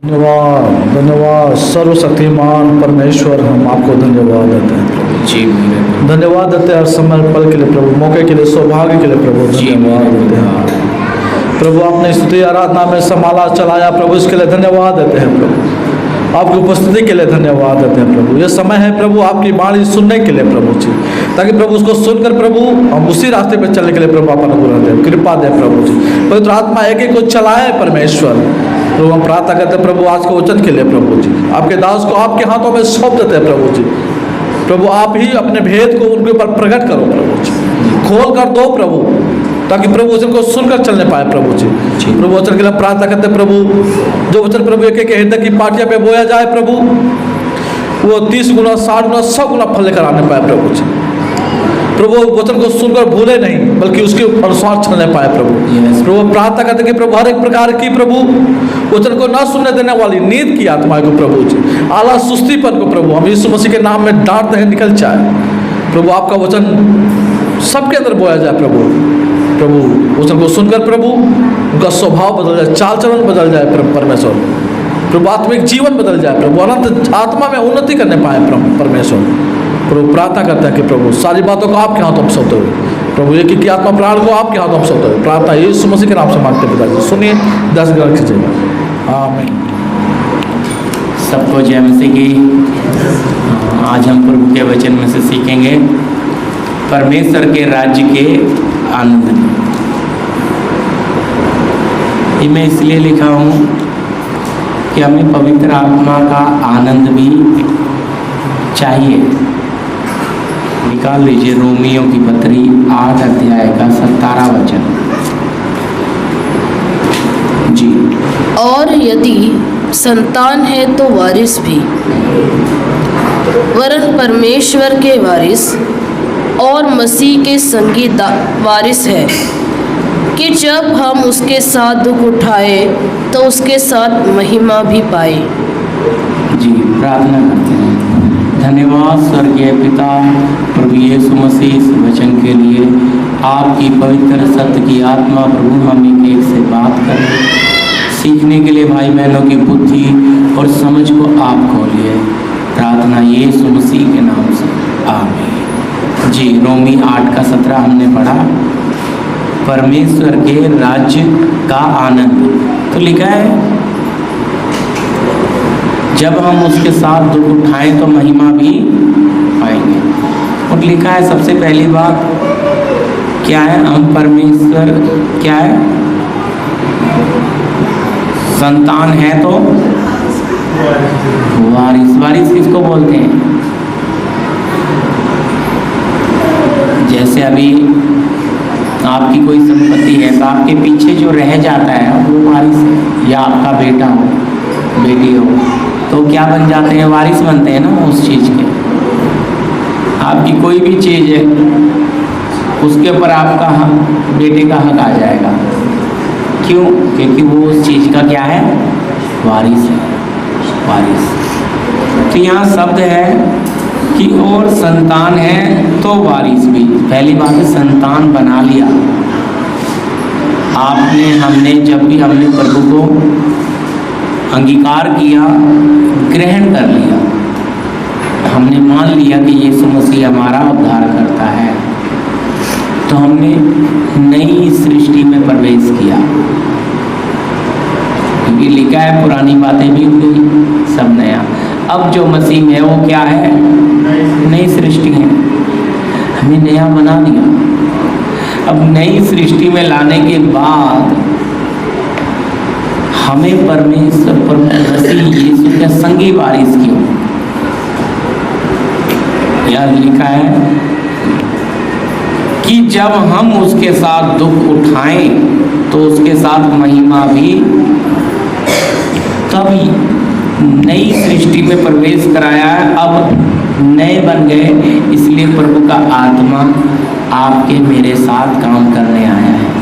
धन्यवाद धन्यवाद सर्वशक्तिमान परमेश्वर, हम आपको धन्यवाद देते हैं। जी मेरे धन्यवाद देते हैं हर समय पल के लिए प्रभु, मौके के लिए, सौभाग्य के लिए प्रभु धन्यवाद देते हैं प्रभु। आपने स्तुति आराधना में संभाला चलाया प्रभु, इसके लिए धन्यवाद देते हैं प्रभु। आपकी उपस्थिति के लिए धन्यवाद देते हैं प्रभु। यह समय है प्रभु आपकी वाणी सुनने के लिए प्रभु जी, ताकि प्रभु उसको सुनकर प्रभु हम उसी रास्ते पर चलने के लिए प्रभु आप अनुग्रह दें, कृपा दें प्रभु जी। पवित्र आत्मा एक एक को चलाए परमेश्वर प्रभु। हम प्रार्थना करते हैं प्रभु आज के वचन के लिए प्रभु जी, आपके दास को आपके हाथों में सौंप देते हैं प्रभु जी। प्रभु आप ही अपने भेद को उनके ऊपर प्रकट करो प्रभु जी, खोल कर दो प्रभु, ताकि प्रभु वचन को सुनकर चलने पाए प्रभु जी। प्रभु वचन के लिए प्रार्थना करते हैं प्रभु, जो वचन प्रभु एक एक हृदय की पाटिया पे बोया जाए प्रभु, वो 30 गुना 60 गुना 100 गुना फल लेकर आने पाए प्रभु जी। प्रभु वचन को सुनकर भूले नहीं, बल्कि उसके अनुसार चलने पाए प्रभु। प्रभु प्रार्थना करते कि प्रभु हर एक प्रकार की प्रभु वचन को ना सुनने देने वाली नींद की आत्मा को प्रभु जी, आला सुस्तीपन को प्रभु हम यीशु मसीह के नाम में डांटते हैं निकल जाए प्रभु। आपका वचन सबके अंदर बोया जाए प्रभु। प्रभु वचन को सुनकर प्रभु उनका स्वभाव बदल जाए, चाल चलन बदल जाए परमेश्वर। प्रभु आत्मिक जीवन बदल जाए प्रभु, अनंत आत्मा में उन्नति करने पाए परमेश्वर। प्रभु प्रार्थना करता है कि प्रभु सारी बातों को आपके हाथों में सौंपते हुए प्रभु, एक की आत्मा प्राण को आपके हाथों में सौंपते हुए प्रार्थना यीशु मसीह के नाम से मांगते पिताजी, सुनिए 10 ग्रहण कीजिएगा। आमीन। सबको जय मसीह की। आज हम प्रभु के वचन में से सीखेंगे परमेश्वर के राज्य के आनंद। ये मैं इसलिए लिखा हूँ कि हमें पवित्र आत्मा का आनंद भी चाहिए। निकाल लीजिए रोमियों की पत्री 8 अध्याय का 17 वचन। जी। और यदि संतान है तो वारिस भी, वरन परमेश्वर के वारिस और मसीह के संगी वारिस है, कि जब हम उसके साथ दुख उठाए तो उसके साथ महिमा भी पाए। जी प्रार्थना करते हैं। धन्यवाद स्वर्गीय पिता प्रभु यीशु मसीह इस वचन के लिए। आपकी पवित्र सत्य की आत्मा प्रभु हम एक एक से बात करें, सीखने के लिए भाई बहनों की बुद्धि और समझ को आप खोलिए। प्रार्थना यीशु मसीह के नाम से आमीन। जी रोमी 8 का 17 हमने पढ़ा, परमेश्वर के राज्य का आनंद। तो लिखा है जब हम उसके साथ दुख उठाएं तो महिमा भी पाएंगे। और लिखा है सबसे पहली बात क्या है, हम परमेश्वर क्या है, संतान है तो वारिस। वारिस किसको बोलते हैं? जैसे अभी आपकी कोई संपत्ति है तो आपके पीछे जो रह जाता है वो वारिस है, या आपका बेटा हो बेटी हो तो क्या बन जाते हैं, वारिस बनते हैं ना उस चीज़ के। आपकी कोई भी चीज़ है उसके ऊपर आपका बेटे का हक आ जाएगा। क्यों? क्योंकि वो उस चीज़ का क्या है, वारिस है, वारिस। तो यहाँ शब्द है कि और संतान है तो वारिस भी। पहली बात है संतान बना लिया आपने, हमने जब भी हमने प्रभु को अंगीकार किया, ग्रहण कर लिया, हमने मान लिया कि यीशु मसीह हमारा उद्धार करता है, तो हमने नई सृष्टि में प्रवेश किया। क्योंकि लिखा है पुरानी बातें भी गई, सब नया। अब जो मसीह में है वो क्या है, नई सृष्टि है, हमें नया बना दिया। अब नई सृष्टि में लाने के बाद हमें परमेश्वर पर मसीह यीशु के संगी वारिस क्यों? याद लिखा है कि जब हम उसके साथ दुख उठाएं तो उसके साथ महिमा भी, तभी नई सृष्टि में प्रवेश कराया है। अब नए बन गए, इसलिए प्रभु का आत्मा आपके मेरे साथ काम करने आया है,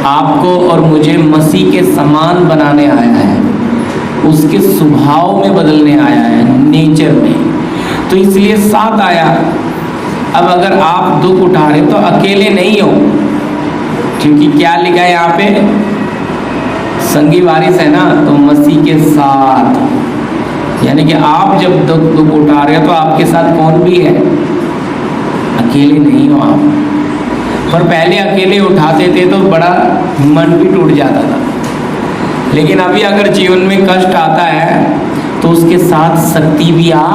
आपको और मुझे मसीह के समान बनाने आया है, उसके स्वभाव में बदलने आया है, नेचर में। तो इसलिए साथ आया। अब अगर आप दुख उठा रहे तो अकेले नहीं हो, क्योंकि क्या लिखा है यहाँ पे, संगी वारिस है ना, तो मसीह के साथ, यानी कि आप जब दुख उठा रहे हो तो आपके साथ कौन भी है, अकेले नहीं हो आप। पर पहले अकेले उठाते थे तो बड़ा मन भी टूट जाता था, लेकिन अभी अगर जीवन में कष्ट आता है तो उसके साथ शक्ति भी आ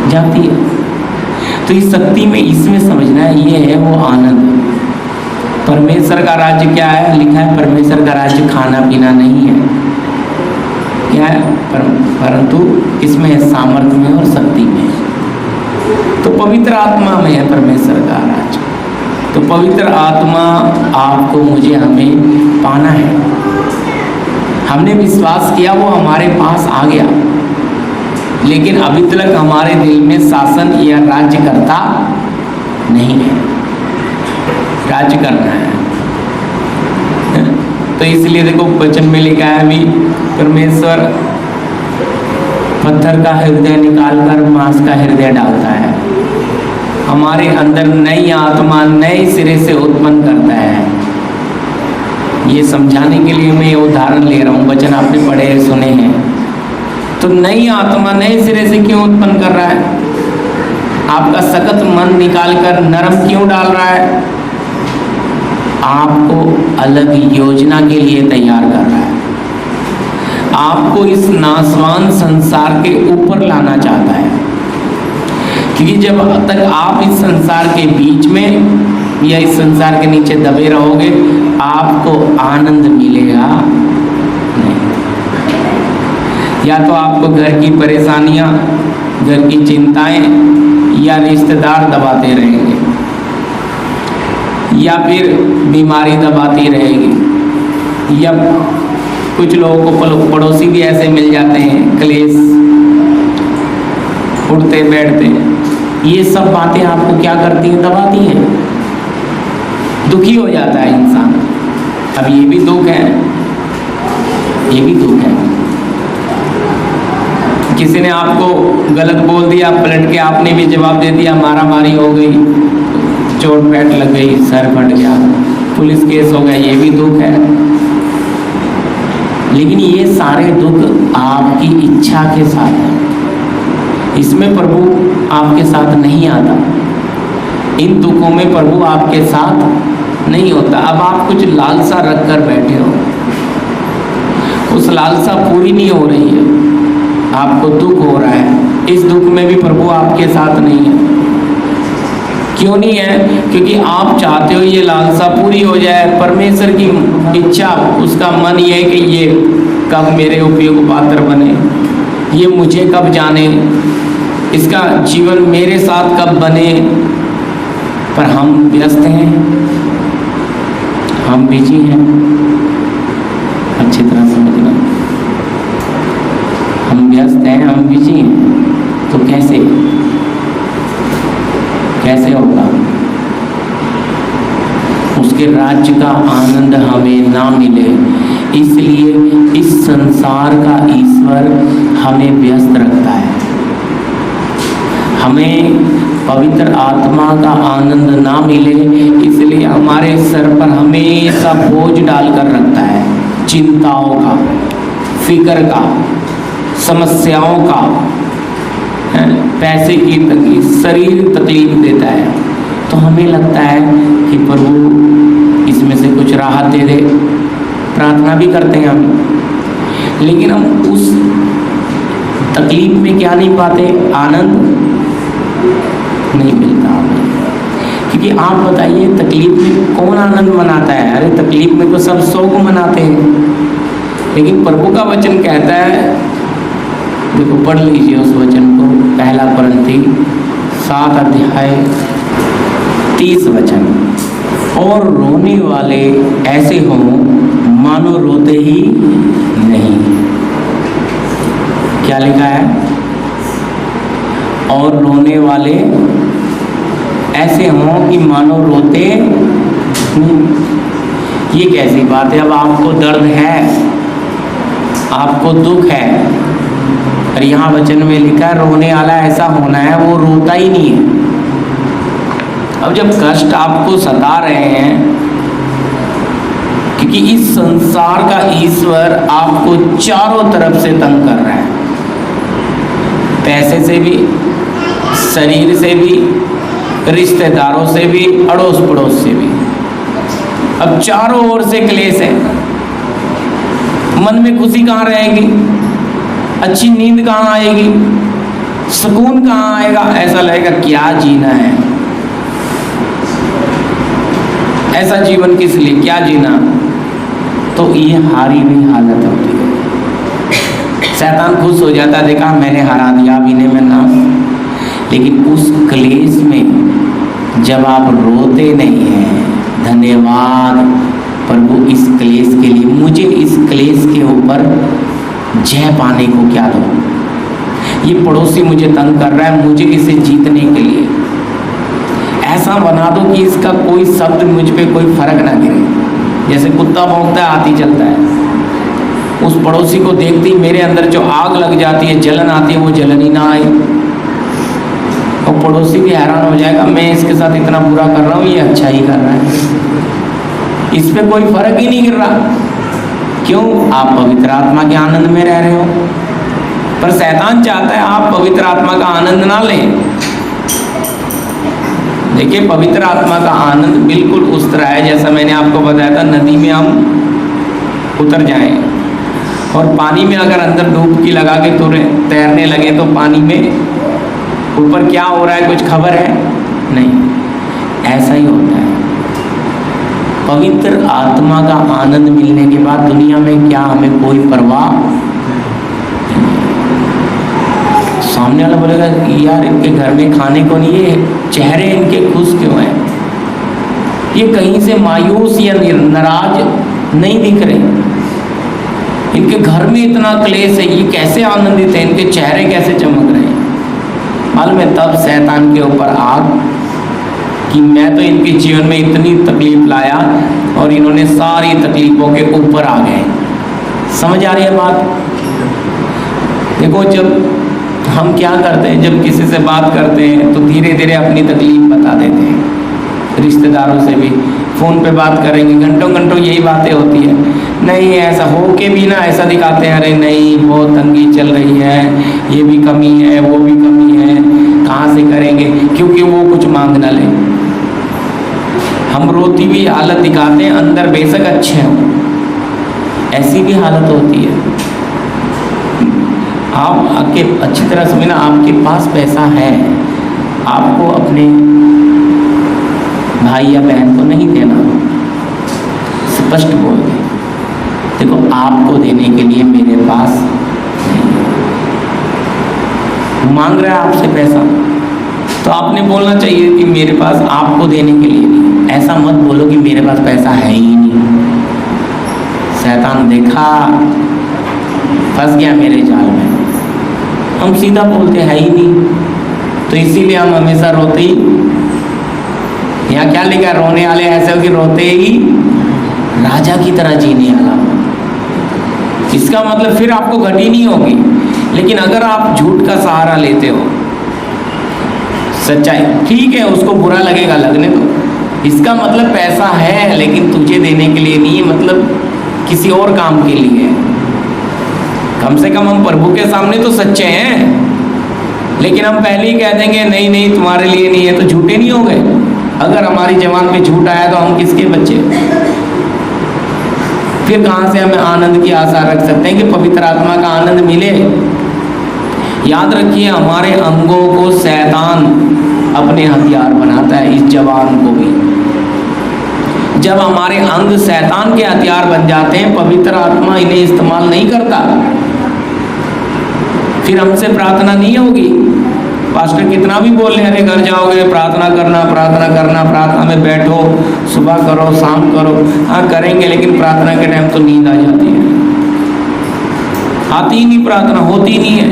जाती है। तो इस शक्ति में इसमें समझना है, ये है वो आनंद। परमेश्वर का राज्य क्या है, लिखा है परमेश्वर का राज्य खाना पीना नहीं है, क्या है, परंतु इसमें है सामर्थ्य में और शक्ति में। तो पवित्र आत्मा में है परमेश्वर का राज्य। तो पवित्र आत्मा आपको मुझे हमें पाना है। हमने विश्वास किया, वो हमारे पास आ गया, लेकिन अभी तक हमारे दिल में शासन या राज्य करता नहीं है। राज्य करना है। तो इसलिए देखो वचन में लिखा है, अभी परमेश्वर पत्थर का हृदय निकालकर मांस का हृदय डालता है, हमारे अंदर नई आत्मा नए सिरे से उत्पन्न करता है। ये समझाने के लिए मैं ये उदाहरण ले रहा हूँ, वचन आपने पढ़े सुने हैं। तो नई आत्मा नए सिरे से क्यों उत्पन्न कर रहा है? आपका सख्त मन निकालकर नरम क्यों डाल रहा है? आपको अलग योजना के लिए तैयार कर रहा है। आपको इस नासवान संसार के ऊपर लाना चाहता है, क्योंकि जब तक आप इस संसार के बीच में या इस संसार के नीचे दबे रहोगे, आपको आनंद मिलेगा नहीं। या तो आपको घर की परेशानियां, घर की चिंताएं या रिश्तेदार दबाते रहेंगे, या फिर बीमारी दबाती रहेगी, या कुछ लोगों को पड़ोसी भी ऐसे मिल जाते हैं, क्लेश, उठते बैठते। ये सब बातें आपको क्या करती हैं? दबाती हैं, दुखी हो जाता है इंसान। अब ये भी दुख है, ये भी दुख है। किसी ने आपको गलत बोल दिया, पलट के आपने भी जवाब दे दिया, मारा मारी हो गई, चोट पैट लग गई, सर फट गया, पुलिस केस हो गया, ये भी दुख है। लेकिन ये सारे दुख आपकी इच्छा के साथ है, इसमें प्रभु आपके साथ नहीं आता। इन दुखों में प्रभु आपके साथ नहीं होता। अब आप कुछ लालसा रख कर बैठे हो, उस लालसा पूरी नहीं हो रही है, आपको दुख हो रहा है, इस दुख में भी प्रभु आपके साथ नहीं है। क्यों नहीं है? क्योंकि आप चाहते हो ये लालसा पूरी हो जाए। परमेश्वर की इच्छा, उसका मन ये है कि ये कब मेरे उपयोग पात्र बने, ये मुझे कब जाने, इसका जीवन मेरे साथ कब बने। पर हम व्यस्त हैं, हम बिजी हैं। अच्छी तरह समझना, हम व्यस्त हैं, हम बिजी हैं। तो कैसे होगा? उसके राज्य का आनंद हमें ना मिले, इसलिए इस संसार का ईश्वर हमें व्यस्त रखता है। हमें पवित्र आत्मा का आनंद ना मिले, इसलिए हमारे सर पर हमेशा बोझ डालकर रखता है, चिंताओं का, फिक्र का, समस्याओं का, पैसे की तकलीफ, शरीर तकलीफ देता है। तो हमें लगता है कि प्रभु इसमें से कुछ राहत दे दे, प्रार्थना भी करते हैं हम, लेकिन हम उस तकलीफ में क्या नहीं पाते? आनंद नहीं मिलता हमें। क्योंकि आप बताइए, तकलीफ में कौन आनंद मनाता है? अरे तकलीफ में तो सब शोक मनाते हैं। लेकिन प्रभु का वचन कहता है, देखो पढ़ लीजिए उस वचन को, पहला कुरिन्थी 7 अध्याय 30 वचन। और रोने वाले ऐसे हों मानो रोते ही नहीं। क्या लिखा है? और रोने वाले ऐसे हों कि मानो रोते नहीं। ये कैसी बात है? अब आपको दर्द है, आपको दुख है, और यहाँ वचन में लिखा है रोने वाला ऐसा होना है, वो रोता ही नहीं है। अब जब कष्ट आपको सता रहे हैं कि क्योंकि इस संसार का ईश्वर आपको चारों तरफ से तंग कर रहा है, पैसे से भी, शरीर से भी, रिश्तेदारों से भी, अड़ोस पड़ोस से भी। अब चारों ओर से क्लेश है। मन में खुशी कहाँ रहेगी, अच्छी नींद कहाँ आएगी, सुकून कहाँ आएगा? ऐसा लगेगा क्या जीना है, ऐसा जीवन किस लिए, क्या जीना? तो ये हारी हुई हालत होती है। शैतान खुश हो जाता, देखा मैंने हरा दिया अब इन्हें मैं ना। लेकिन उस क्लेश में जब आप रोते नहीं हैं, धन्यवाद प्रभु इस क्लेश के लिए, मुझे इस क्लेश के ऊपर जय पाने को क्या दो। ये पड़ोसी मुझे तंग कर रहा है, मुझे इसे जीतने के लिए ऐसा बना दो कि इसका कोई शब्द मुझ पे कोई फर्क ना गिरे। जैसे कुत्ता भौंकता है, हाथी चलता है, उस पड़ोसी को देखते ही मेरे अंदर जो आग लग जाती है, जलन आती है, वो जलन ही ना आए। और पड़ोसी भी हैरान हो जाएगा, मैं इसके साथ इतना बुरा कर रहा हूँ, ये अच्छा ही कर रहा है, इस पे कोई फर्क ही नहीं गिर रहा। क्यों? आप पवित्र आत्मा के आनंद में रह रहे हो। पर शैतान चाहता है आप पवित्र आत्मा का आनंद ना लें। देखिए, पवित्र आत्मा का आनंद बिल्कुल उस तरह है जैसा मैंने आपको बताया था, नदी में हम उतर जाएं और पानी में अगर अंदर डुबकी लगा के तैरने लगे तो पानी में ऊपर क्या हो रहा है कुछ खबर है नहीं। ऐसा ही होता है। पवित्र आत्मा का आनंद मिलने के बाद दुनिया में क्या हमें कोई परवाह। सामने वाला बोलेगा यार इनके घर में खाने को नहीं है, चेहरे इनके खुश क्यों हैं, ये कहीं से मायूस या नाराज नहीं दिख रहे, इनके घर में इतना क्लेश है, ये कैसे आनंदित है, इनके चेहरे कैसे चमक रहे हैं। मालूम है तब शैतान के ऊपर आग कि मैं तो इनके जीवन में इतनी तकलीफ लाया और इन्होंने सारी तकलीफों के ऊपर आ गए। समझ आ रही है बात? देखो, जब हम क्या करते हैं, जब किसी से बात करते हैं तो धीरे धीरे अपनी तकलीफ बता देते हैं। रिश्तेदारों से भी फ़ोन पे बात करेंगे, घंटों घंटों यही बातें होती है। नहीं ऐसा हो के भी ना ऐसा दिखाते हैं, अरे नहीं बहुत तंगी चल रही है, ये भी कमी है, वो भी कमी है, कहाँ से करेंगे, क्योंकि वो कुछ मांग ना ले। हम रोती भी हालत दिखाते हैं, अंदर बेशक अच्छे हों, ऐसी भी हालत होती है। आप आपके अच्छी तरह समझना, आपके पास पैसा है, आपको अपने भाई या बहन को नहीं देना, स्पष्ट बोल दे, देखो आपको देने के लिए मेरे पास नहीं। मांग रहा है आपसे पैसा तो आपने बोलना चाहिए कि मेरे पास आपको देने के लिए नहीं। ऐसा मत बोलो कि मेरे पास पैसा है ही नहीं। शैतान देखा फंस गया मेरे जाल में। हम सीधा बोलते है ही नहीं, तो इसीलिए हम हमेशा रोते ही। यहाँ क्या लिखा, रोने वाले ऐसे हो कि रोते ही राजा की तरह जीने वाला। इसका मतलब फिर आपको घटी नहीं होगी। लेकिन अगर आप झूठ का सहारा लेते हो, सच्चाई ठीक है, उसको बुरा लगेगा, लगने दो। इसका मतलब पैसा है लेकिन तुझे देने के लिए नहीं है, मतलब किसी और काम के लिए है। कम से कम हम प्रभु के सामने तो सच्चे हैं। लेकिन हम पहले ही कह देंगे नहीं नहीं तुम्हारे लिए नहीं है, तो झूठे नहीं हो गए। अगर हमारी जबान पे झूठ आया तो हम किसके बच्चे? फिर कहाँ से हमें आनंद की आशा रख सकते हैं कि पवित्र आत्मा का आनंद मिले? याद रखिए, हमारे अंगों को शैतान अपने हथियार बनाता है, इस जवान को भी। जब हमारे अंग शैतान के हथियार बन जाते हैं, पवित्र आत्मा इन्हें इस्तेमाल नहीं करता, फिर हमसे प्रार्थना नहीं होगी। पास्टर कितना भी बोल रहे हैं, अरे घर जाओगे प्रार्थना करना, प्रार्थना करना, प्रार्थना में बैठो, सुबह करो, शाम करो। हाँ करेंगे, लेकिन प्रार्थना के टाइम तो नींद आ जाती है, आती ही नहीं, प्रार्थना होती नहीं है।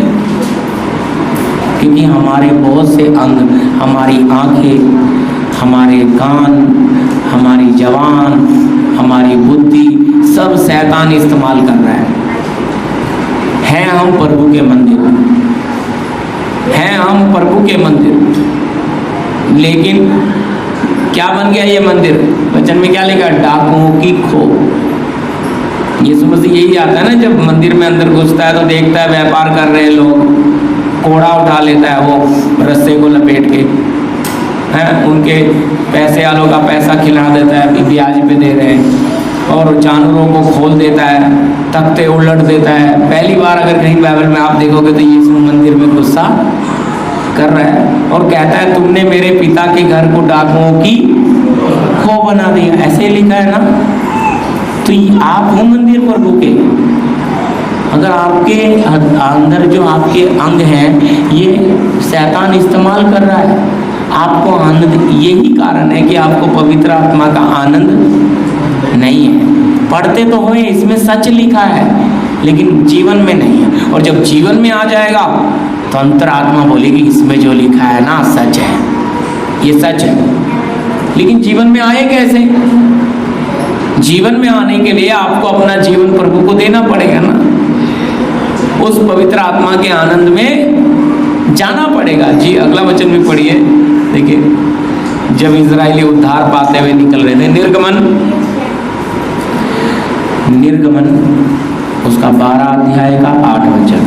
क्योंकि हमारे बहुत से अंग, हमारी आंखें, हमारे कान, हमारी जबान, हमारी बुद्धि, सब शैतान इस्तेमाल कर रहा है। हम प्रभु के मंदिर, हैं हम प्रभु के मंदिर, लेकिन क्या बन गया ये मंदिर? वचन में क्या लिखा? डाकुओं की खो। यीशु मसीह यही आता है ना, जब मंदिर में अंदर घुसता है तो देखता है व्यापार कर रहे हैं लोग, कोड़ा उठा लेता है वो रस्से को लपेट के, हैं उनके पैसे वालों का पैसा खिला देता है, अभी ब्याज पे दे रहे हैं, और जानवरों को खोल देता है, तख्ते उलट देता है। पहली बार अगर कहीं बाइबल में आप देखोगे तो यीशु मंदिर में गुस्सा कर रहा है और कहता है तुमने मेरे पिता के घर को डाकुओं की खो बना दिया, ऐसे लिखा है ना। तो आप हो मंदिर प्रभु के, अगर आपके अंदर जो आपके अंग हैं ये शैतान इस्तेमाल कर रहा है, आपको आनंद, यही कारण है कि आपको पवित्र आत्मा का आनंद नहीं है। पढ़ते तो हो, इसमें सच लिखा है, लेकिन जीवन में नहीं है। और जब जीवन में आ जाएगा तो अंतरात्मा बोलेगी इसमें जो लिखा है ना सच है, ये सच है। लेकिन जीवन में आए कैसे? जीवन में आने के लिए आपको अपना जीवन प्रभु को देना पड़ेगा ना, उस पवित्र आत्मा के आनंद में जाना पड़ेगा। जी अगला वचन भी पढ़िए, देखिए जब इजरायली उद्धार पाते हुए निकल रहे थे, निर्गमन उसका 12 अध्याय का 8 वचन।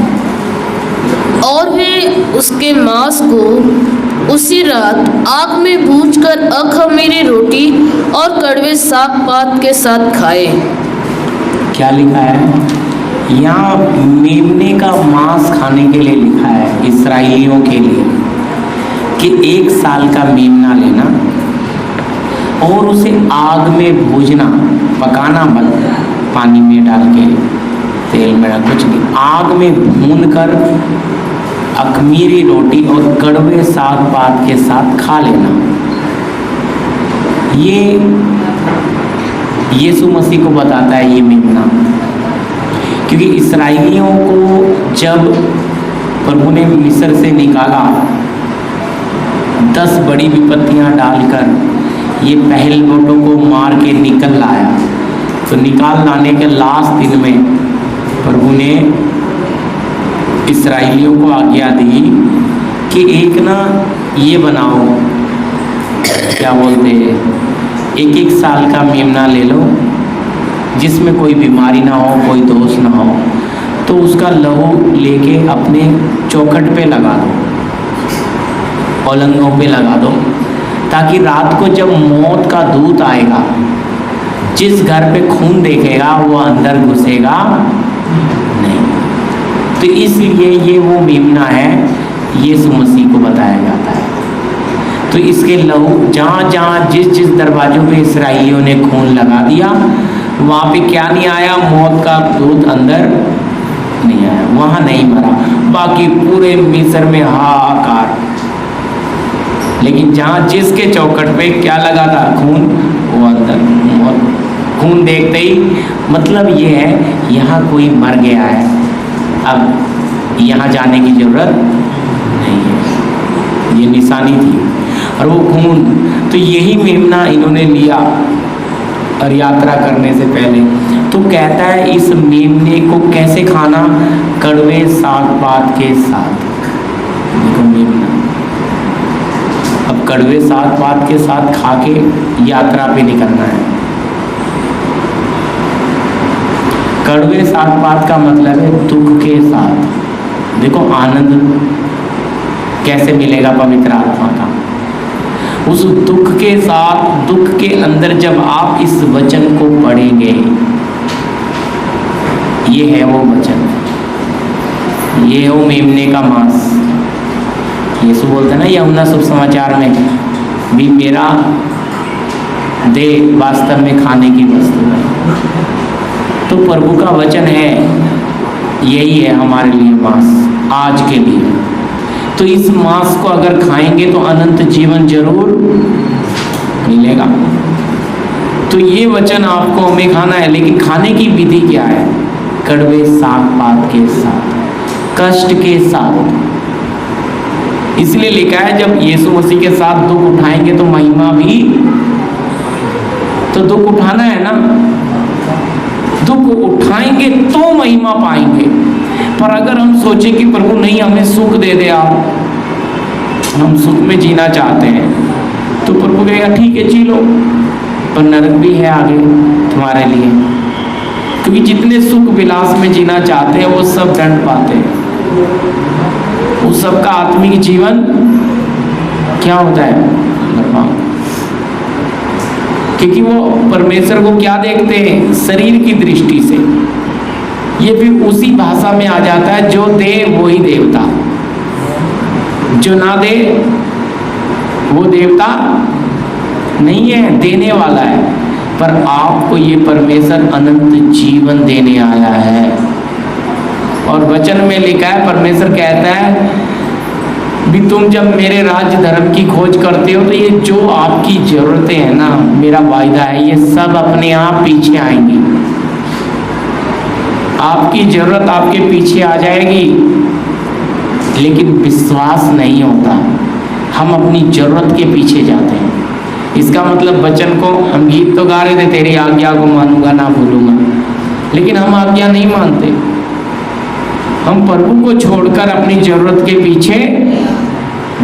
और वे उसके मांस को उसी रात आग में भूनकर अख़मीरी रोटी और कड़वे साग पात के साथ खाए। क्या लिखा है यहाँ? मेमने का मांस खाने के लिए लिखा है इस्राएलियों के लिए कि 1 साल का मेमना लेना और उसे आग में भूजना, पकाना मत पानी में डाल के, तेल में कुछ नहीं, आग में भूनकर अख़मीरी रोटी और कड़वे साग पात के साथ खा लेना। ये यीशु मसीह को बताता है ये मेमना, क्योंकि इस्राएलियों को जब प्रभु ने मिस्र से निकाला 10 बड़ी विपत्तियां डालकर, ये पहलवटों को मार के निकल लाया, तो निकाल लाने के लास्ट दिन में प्रभु ने इस्राएलियों को आज्ञा दी कि एक ना ये बनाओ, क्या बोलते हैं, 1 साल का मेमना ले लो जिसमें कोई बीमारी ना हो, कोई दोष ना हो, तो उसका लहू लेके अपने चौखट पे लगा दो, पलंगों पे लगा दो, ताकि रात को जब मौत का दूत आएगा, जिस घर पे खून देखेगा वो अंदर घुसेगा नहीं। तो इसलिए ये वो मेमना है यीशु मसीह को बताया जाता है। तो इसके लहू जहाँ जहाँ जिस जिस दरवाजों पे इस्राएलियों ने खून लगा दिया, वहाँ पे क्या नहीं आया? मौत का दूत अंदर नहीं आया, वहाँ नहीं मरा। बाकी पूरे मिस्र में हाहाकार, लेकिन जहाँ जिसके चौखट पे क्या लगा था? खून, वो अंदर मौत। खून देखते ही मतलब ये है यहाँ कोई मर गया है, अब यहाँ जाने की जरूरत नहीं है। ये निशानी थी और वो खून, तो यही मेमना इन्होंने लिया और यात्रा करने से पहले। तो कहता है इस मेमने को कैसे खाना? कड़वे साग पात के साथ। देखो मेमना, अब कड़वे साग पात के साथ खा के यात्रा पे निकलना है। कड़वे साग पात का मतलब है दुख के साथ। देखो आनंद कैसे मिलेगा पवित्र आत्मा का? उस दुख के साथ, दुख के अंदर जब आप इस वचन को पढ़ेंगे, ये है वो वचन, ये है वो मेमने का मांस। यीशु बोलते ना यूहन्ना शुभ समाचार में भी, मेरा देह वास्तव में खाने की वस्तु है। तो प्रभु का वचन है, यही है हमारे लिए मांस आज के लिए। तो इस मांस को अगर खाएंगे तो अनंत जीवन जरूर मिलेगा। तो ये वचन आपको हमें खाना है, लेकिन खाने की विधि क्या है? कड़वे साग पात के साथ, कष्ट के साथ। इसलिए लिखा है जब यीशु मसीह के साथ दुख उठाएंगे तो महिमा भी, तो दुख उठाना है ना, दुख उठाएंगे तो महिमा पाएंगे। पर अगर हम सोचें कि प्रभु नहीं हमें सुख दे दे, आप, हम सुख में जीना चाहते हैं, तो प्रभु कहेगा ठीक है जी लो, पर नरक भी है आगे तुम्हारे लिए। क्योंकि जितने सुख विलास में जीना चाहते हैं वो सब दंड पाते हैं। उस सबका आत्मिक जीवन क्या होता है? बर्बाद। क्योंकि वो परमेश्वर को क्या देखते हैं? शरीर की दृष्टि से। ये भी उसी भाषा में आ जाता है, जो दे वो ही देवता, जो ना दे वो देवता नहीं है, देने वाला है। पर आपको ये परमेश्वर अनंत जीवन देने आया है। और वचन में लिखा है, परमेश्वर कहता है भी तुम जब मेरे राज्य धर्म की खोज करते हो तो ये जो आपकी जरूरतें हैं ना, मेरा वायदा है, ये सब अपने आप पीछे आएंगी। आपकी जरूरत आपके पीछे आ जाएगी, लेकिन विश्वास नहीं होता। हम अपनी जरूरत के पीछे जाते हैं। इसका मतलब वचन को हम गीत तो गा रहे थे, तेरी आज्ञा को मानूंगा ना भूलूंगा, लेकिन हम आज्ञा नहीं मानते। हम प्रभु को छोड़कर अपनी जरूरत के पीछे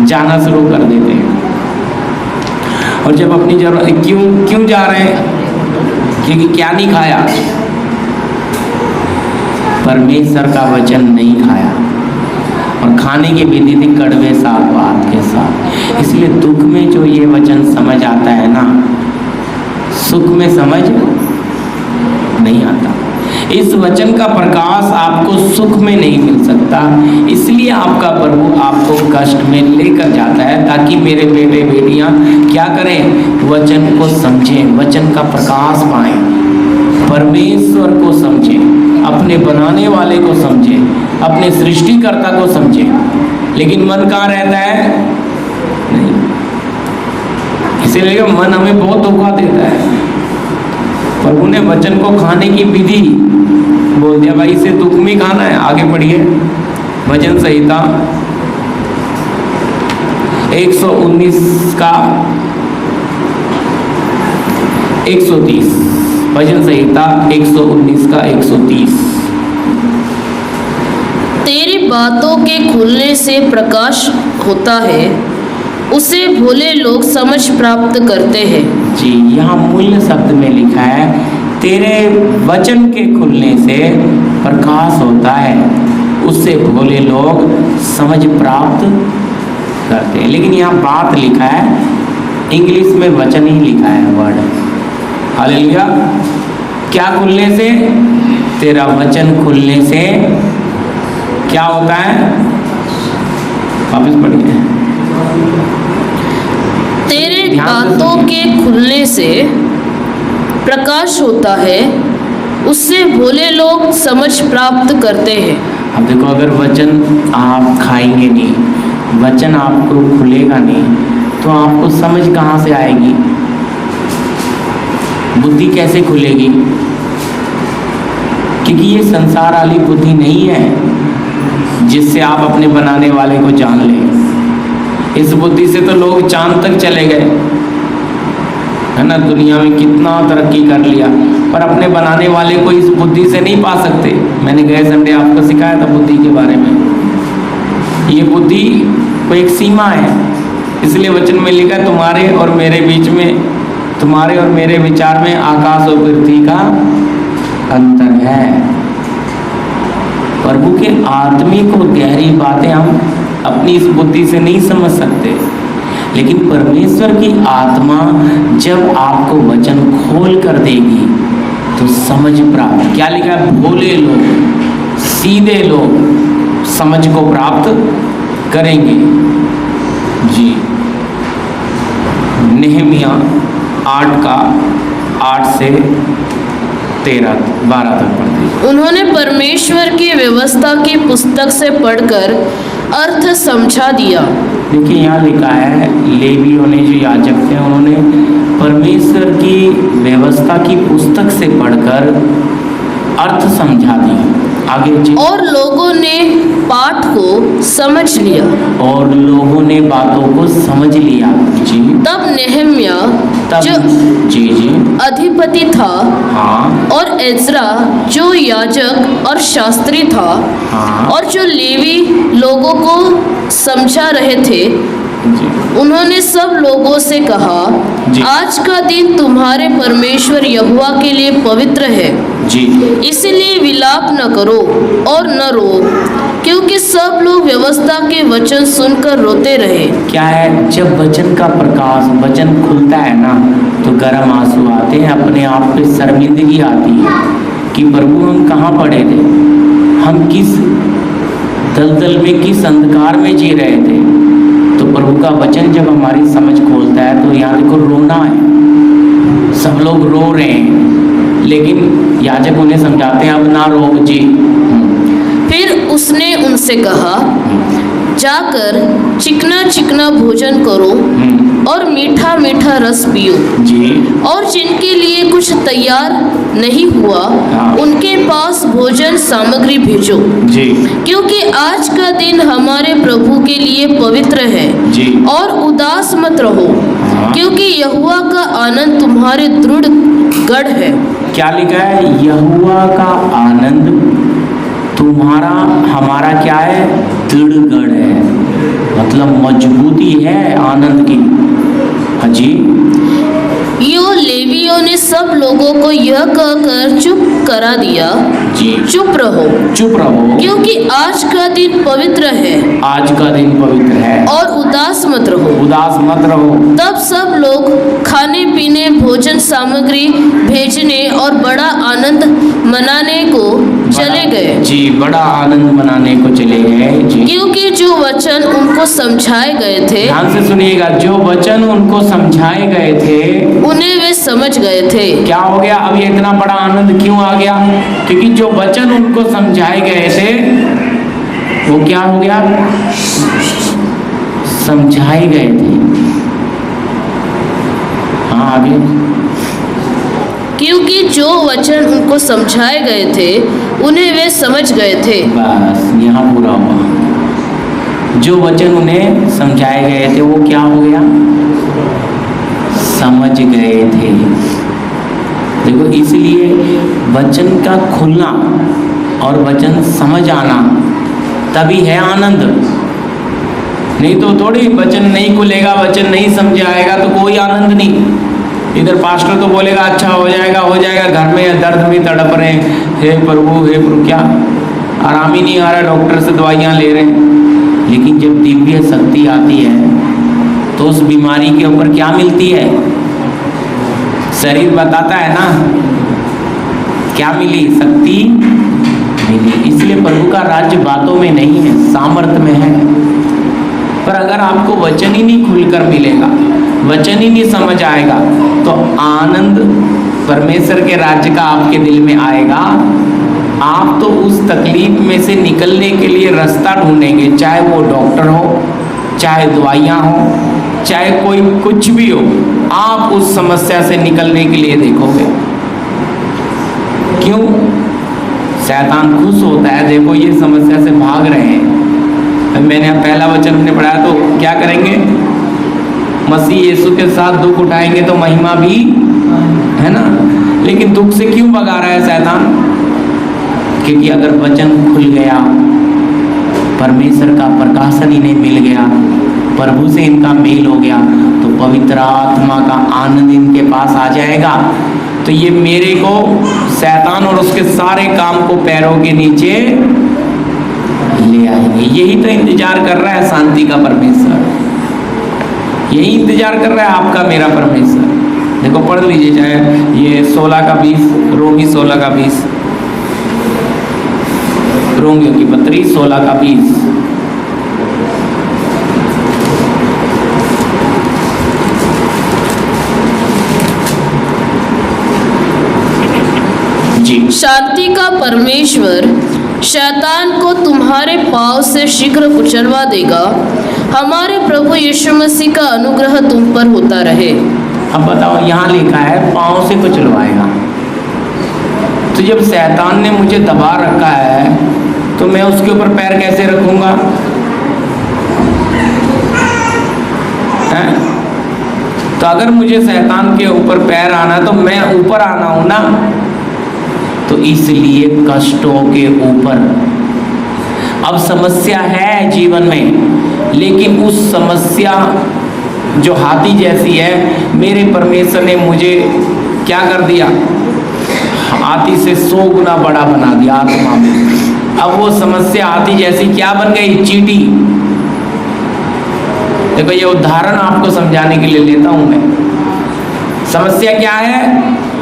जाना शुरू कर देते हैं। और जब अपनी जरूरत क्यों जा रहे हैं? क्योंकि क्या नहीं खाया? परमेश्वर का वचन नहीं खाया, और खाने की विधि थी कड़वे साग भात के साथ। इसलिए दुख में जो ये वचन समझ आता है ना, सुख में समझ नहीं आता। इस वचन का प्रकाश आपको सुख में नहीं मिल सकता, इसलिए आपका प्रभु आपको कष्ट में लेकर जाता है, ताकि मेरे बेटे बेटियां क्या करें? वचन को समझें, वचन का प्रकाश पाएं, परमेश्वर को समझें, अपने बनाने वाले को समझें, अपने सृष्टिकर्ता को समझें। लेकिन मन कहाँ रहता है? नहीं। इसीलिए मन हमें बहुत धोखा देता है। प्रभु ने वचन को खाने की विधि बोल दिया, भाई इसे दुख में खाना है। आगे पढ़िए, भजन संहिता 119 का 130, भजन संहिता 119 का 130। तेरी बातों के खुलने से प्रकाश होता है, उसे भोले लोग समझ प्राप्त करते हैं। जी, यहाँ मूल्य शब्द में लिखा है, तेरे वचन के खुलने से प्रकाश होता है, उससे भोले लोग समझ प्राप्त करते हैं। लेकिन यहाँ बात लिखा है, इंग्लिश में वचन ही लिखा है, वर्ड। हालेलुया। क्या खुलने से? तेरा वचन खुलने से क्या होता है? वापस पढ़िए। तेरे बातों के खुलने से प्रकाश होता है, उससे भोले लोग समझ प्राप्त करते हैं। अब देखो, अगर वचन आप खाएंगे नहीं, वचन आपको खुलेगा नहीं, तो आपको समझ कहाँ से आएगी? बुद्धि कैसे खुलेगी? क्योंकि ये संसार वाली बुद्धि नहीं है जिससे आप अपने बनाने वाले को जान लें। इस बुद्धि से तो लोग चांद तक चले गए, है ना, दुनिया में कितना तरक्की कर लिया, पर अपने बनाने वाले को इस बुद्धि से नहीं पा सकते। मैंने गए संडे आपको सिखाया था बुद्धि के बारे में। ये बुद्धि को एक सीमा है, इसलिए वचन में लिखा, तुम्हारे और मेरे बीच में, तुम्हारे और मेरे विचार में आकाश और पृथ्वी का अंतर है। प्रभु के आत्मिक और गहरी बातें हम अपनी इस बुद्धि से नहीं समझ सकते, लेकिन परमेश्वर की आत्मा जब आपको वचन खोल कर देगी तो समझ प्राप्त, क्या लिखा है? भोले लोग, सीधे लोग समझ को प्राप्त करेंगे। जी, नेहमिया 8 का 8 से 12 तक पढ़ते। उन्होंने परमेश्वर की व्यवस्था की पुस्तक से पढ़कर अर्थ समझा दिया। देखिए, यहाँ लिखा है, लेवियों ने, जो याजक थे, उन्होंने परमेश्वर की व्यवस्था की पुस्तक से पढ़कर अर्थ समझा दिया। आगे जी, और लोगों ने पाठ को समझ लिया, और लोगों ने बातों को समझ लिया। जी, तब नेहम्या जो जी अधिपति था, हाँ, और एज्रा जो याजक और शास्त्री था, हाँ, और जो लेवी लोगों को समझा रहे थे, जी, उन्होंने सब लोगों से कहा, जी। आज का दिन तुम्हारे परमेश्वर यहोवा के लिए पवित्र है, जी इसलिए विलाप न करो और न रो, क्योंकि सब लोग व्यवस्था के वचन सुनकर रोते रहे। क्या है, जब वचन का प्रकाश, वचन खुलता है ना, तो गर्म आंसू आते हैं, अपने आप पे शर्मिंदगी आती है कि प्रभु हम कहाँ पड़े थे, हम किस दलदल में, किस अंधकार में जी रहे थे। तो प्रभु का वचन जब हमारी समझ खोलता है तो यहाँ देखो रोना है, सब लोग रो रहे हैं, लेकिन याजक उन्हें समझाते हैं अब ना रो जी। फिर उसने उनसे कहा, जाकर चिकना चिकना भोजन करो और मीठा मीठा रस पियो, जी और जिनके लिए कुछ तैयार नहीं हुआ हाँ। उनके पास भोजन सामग्री भेजो, जी क्योंकि आज का दिन हमारे प्रभु के लिए पवित्र है। जी और उदास मत रहो, हाँ। क्योंकि यहोवा का आनंद तुम्हारे दृढ़ गढ़ है। क्या लिखा है, यहोवा का आनंद तुम्हारा, हमारा क्या है, दृढ़ गढ़ है, मतलब मजबूती है आनंद की। हाँ जी। यो लेवियों ने सब लोगों को यह कहकर चुप करा दिया, जी चुप रहो, चुप रहो, क्योंकि आज का दिन पवित्र है, आज का दिन पवित्र है, और उदास मत रहो। उदास मत रहो। तब सब लोग खाने पीने, भोजन सामग्री भेजने और बड़ा आनंद मनाने को चले गए, जी बड़ा आनंद मनाने को चले गए। जी क्योंकि जो वचन उनको समझाए गए थे ध्यान से सुनिएगा, जो वचन उनको समझाए गए थे उन्हें वे समझ गए थे। क्या हो गया, अब ये इतना बड़ा आनंद क्यों आ गया, क्योंकि जो वचन उनको समझाए गए थे वो क्या हो गया, समझाए गए थे। हाँ आगे। क्योंकि जो वचन उनको समझाए गए थे उन्हें वे समझ गए थे। बस यहाँ पूरा हुआ, जो वचन उन्हें समझाए गए थे वो क्या हो गया, समझ गए थे। देखो इसलिए वचन का खुलना और वचन समझ आना तभी है आनंद, नहीं तो थोड़ी वचन नहीं खुलेगा, वचन नहीं समझ आएगा तो कोई आनंद नहीं। इधर पास्टर तो बोलेगा अच्छा हो जाएगा, घर में दर्द में तड़प रहे हैं, हे प्रभु क्या आराम ही नहीं आ रहा, डॉक्टर से दवाइयाँ ले रहे हैं। लेकिन जब दिव्य शक्ति आती है तो उस बीमारी के ऊपर क्या मिलती है, शरीर बताता है ना, क्या मिली, शक्ति मिली। इसलिए प्रभु का राज्य बातों में नहीं है, सामर्थ्य में है। पर अगर आपको वचन ही नहीं खुलकर मिलेगा, वचन ही नहीं समझ आएगा, तो आनंद परमेश्वर के राज्य का आपके दिल में आएगा। आप तो उस तकलीफ में से निकलने के लिए रास्ता ढूंढेंगे, चाहे वो डॉक्टर हो, चाहे दवाइयाँ हो, चाहे कोई कुछ भी हो, आप उस समस्या से निकलने के लिए देखोगे। क्यों? शैतान खुश होता है, देखो ये समस्या से भाग रहे हैं। मैंने पहला वचन हमने पढ़ाया, तो क्या करेंगे, मसीह यीशु के साथ दुख उठाएंगे तो महिमा भी है ना। लेकिन दुख से क्यों भगा रहा है शैतान? क्योंकि अगर वचन खुल गया, परमेश्वर का प्रकाशन इन्हें मिल गया, प्रभु से इनका मेल हो गया, तो पवित्र आत्मा का आनंद इनके पास आ जाएगा। तो ये मेरे को शैतान और उसके सारे काम को पैरों के नीचे ले आएंगे। यही तो इंतजार कर रहा है शांति का परमेश्वर, यही इंतजार कर रहा है आपका मेरा परमेश्वर। देखो पढ़ लीजिए, चाहे ये 16 का 20, रोमी 16 का 20, रोमियो की पत्री 16 का 20। जी शांति का परमेश्वर शैतान को तुम्हारे पांव से शीघ्र कुचलवा देगा। हमारे प्रभु यीशु मसीह का अनुग्रह तुम पर होता रहे। अब बताओ, यहाँ लिखा है पांव से कुचलवाएगा। तो जब शैतान ने मुझे दबा रखा है तो मैं उसके ऊपर पैर कैसे रखूंगा? तो अगर मुझे शैतान के ऊपर पैर आना तो मैं ऊपर आना हूं ना। तो इसलिए कष्टों के ऊपर, अब समस्या है जीवन में, लेकिन उस समस्या जो हाथी जैसी है, मेरे परमेश्वर ने मुझे क्या कर दिया, हाथी से 100 गुना बड़ा बना दिया आत्मा में। अब वो समस्या हाथी जैसी क्या बन गई, चींटी। देखो ये उदाहरण आपको समझाने के लिए लेता हूं मैं। समस्या क्या है,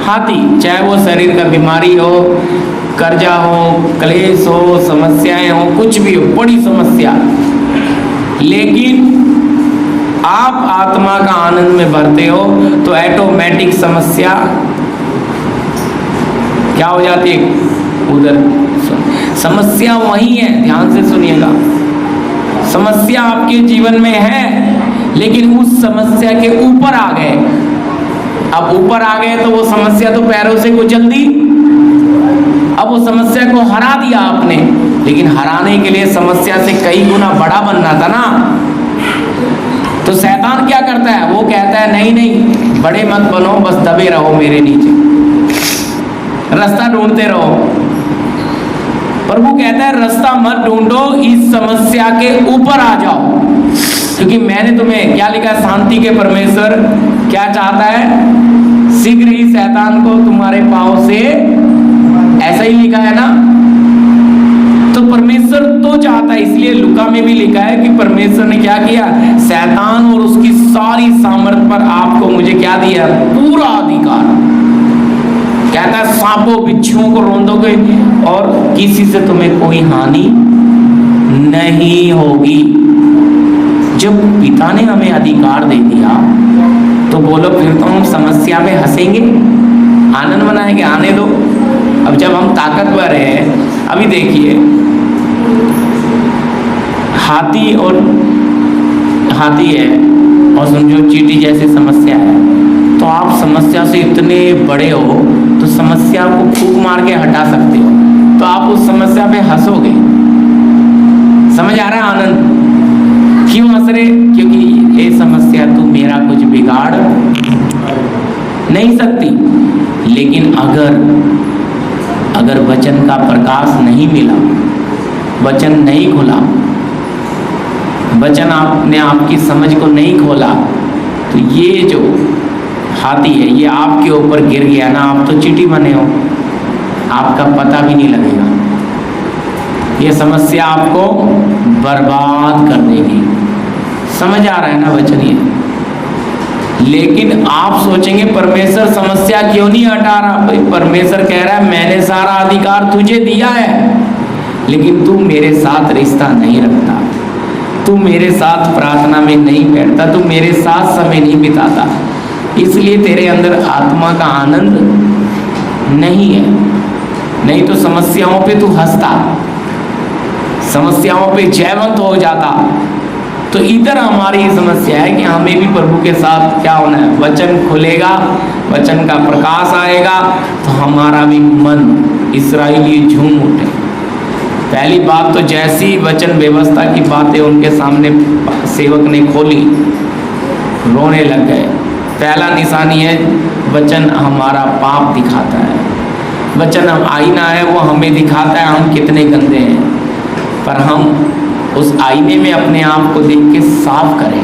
हाथी, चाहे वो शरीर का बीमारी हो, कर्जा हो, क्लेश हो, समस्याएं हो, कुछ भी हो, बड़ी समस्या। लेकिन आप आत्मा का आनंद में भरते हो तो ऑटोमेटिक समस्या क्या हो जाती है, उधर। समस्या वही है, ध्यान से सुनिएगा। समस्या आपके जीवन में है, लेकिन उस समस्या के ऊपर आ गए। अब ऊपर आ गए तो वो समस्या तो पैरों से कुचल दी। अब वो समस्या को हरा दिया आपने, लेकिन हराने के लिए समस्या से कई गुना बड़ा बनना था ना। तो शैतान क्या करता है, वो कहता है नहीं नहीं बड़े मत बनो, बस दबे रहो मेरे नीचे, रास्ता ढूंढते रहो। प्रभु कहता है रास्ता मत ढूंढो, इस समस्या के ऊपर आ जाओ, क्योंकि मैंने तुम्हें क्या लिखा है, शांति के परमेश्वर क्या चाहता है, शीघ्र ही शैतान को तुम्हारे पांव से, ऐसा ही लिखा है ना। तो परमेश्वर तो चाहता है, इसलिए लुका में भी लिखा है कि परमेश्वर ने क्या किया, शैतान और उसकी सारी सामर्थ पर आपको मुझे क्या दिया, पूरा अधिकार। कहता है सांपों बिच्छुओं को रौंदोगे और किसी से तुम्हें कोई हानि नहीं होगी। जब पिता ने हमें अधिकार दे दिया तो बोलो फिर तो हम समस्या में हंसेंगे, आनंद मनाएंगे, आने दो। अब जब हम ताकतवर हैं, अभी देखिए हाथी है और समझो चींटी जैसी समस्या है, तो आप समस्या से इतने बड़े हो तो समस्या को फूंक मार के हटा सकते हो, तो आप उस समस्या पे हंसोगे। समझ आ रहा है आनंद? क्यों हंस रहे? क्योंकि ये समस्या तू मेरा कुछ बिगाड़ नहीं सकती। लेकिन अगर वचन का प्रकाश नहीं मिला, वचन नहीं खुला, वचन आपने आपकी समझ को नहीं खोला, तो ये जो हाथी है ये आपके ऊपर गिर गया ना, आप तो चींटी बने हो, आपका पता भी नहीं लगेगा। ये समस्या आपको बर्बाद कर देगी। समझ आ रहा है ना वचन ये? लेकिन आप सोचेंगे परमेश्वर समस्या क्यों नहीं हटा रहा? भाई परमेश्वर कह रहा है मैंने सारा अधिकार तुझे दिया है, लेकिन तू मेरे साथ रिश्ता नहीं रखता, तू मेरे साथ प्रार्थना में नहीं बैठता, तू मेरे साथ समय नहीं बिताता, इसलिए तेरे अंदर आत्मा का आनंद नहीं है। नहीं तो समस्याओं पे तू हंसता, समस्याओं पे जयवंत हो जाता। तो इधर हमारी समस्या है कि हमें भी प्रभु के साथ क्या होना है, वचन खुलेगा, वचन का प्रकाश आएगा तो हमारा भी मन इस्राएली झूम उठे। पहली बात तो जैसी वचन व्यवस्था की बातें उनके सामने सेवक ने खोली, रोने लग गए। पहला निशानी है वचन हमारा पाप दिखाता है। वचन हम आईना है, वो हमें दिखाता है हम कितने गंदे हैं, पर हम उस आईने में अपने आप को देख के साफ करें,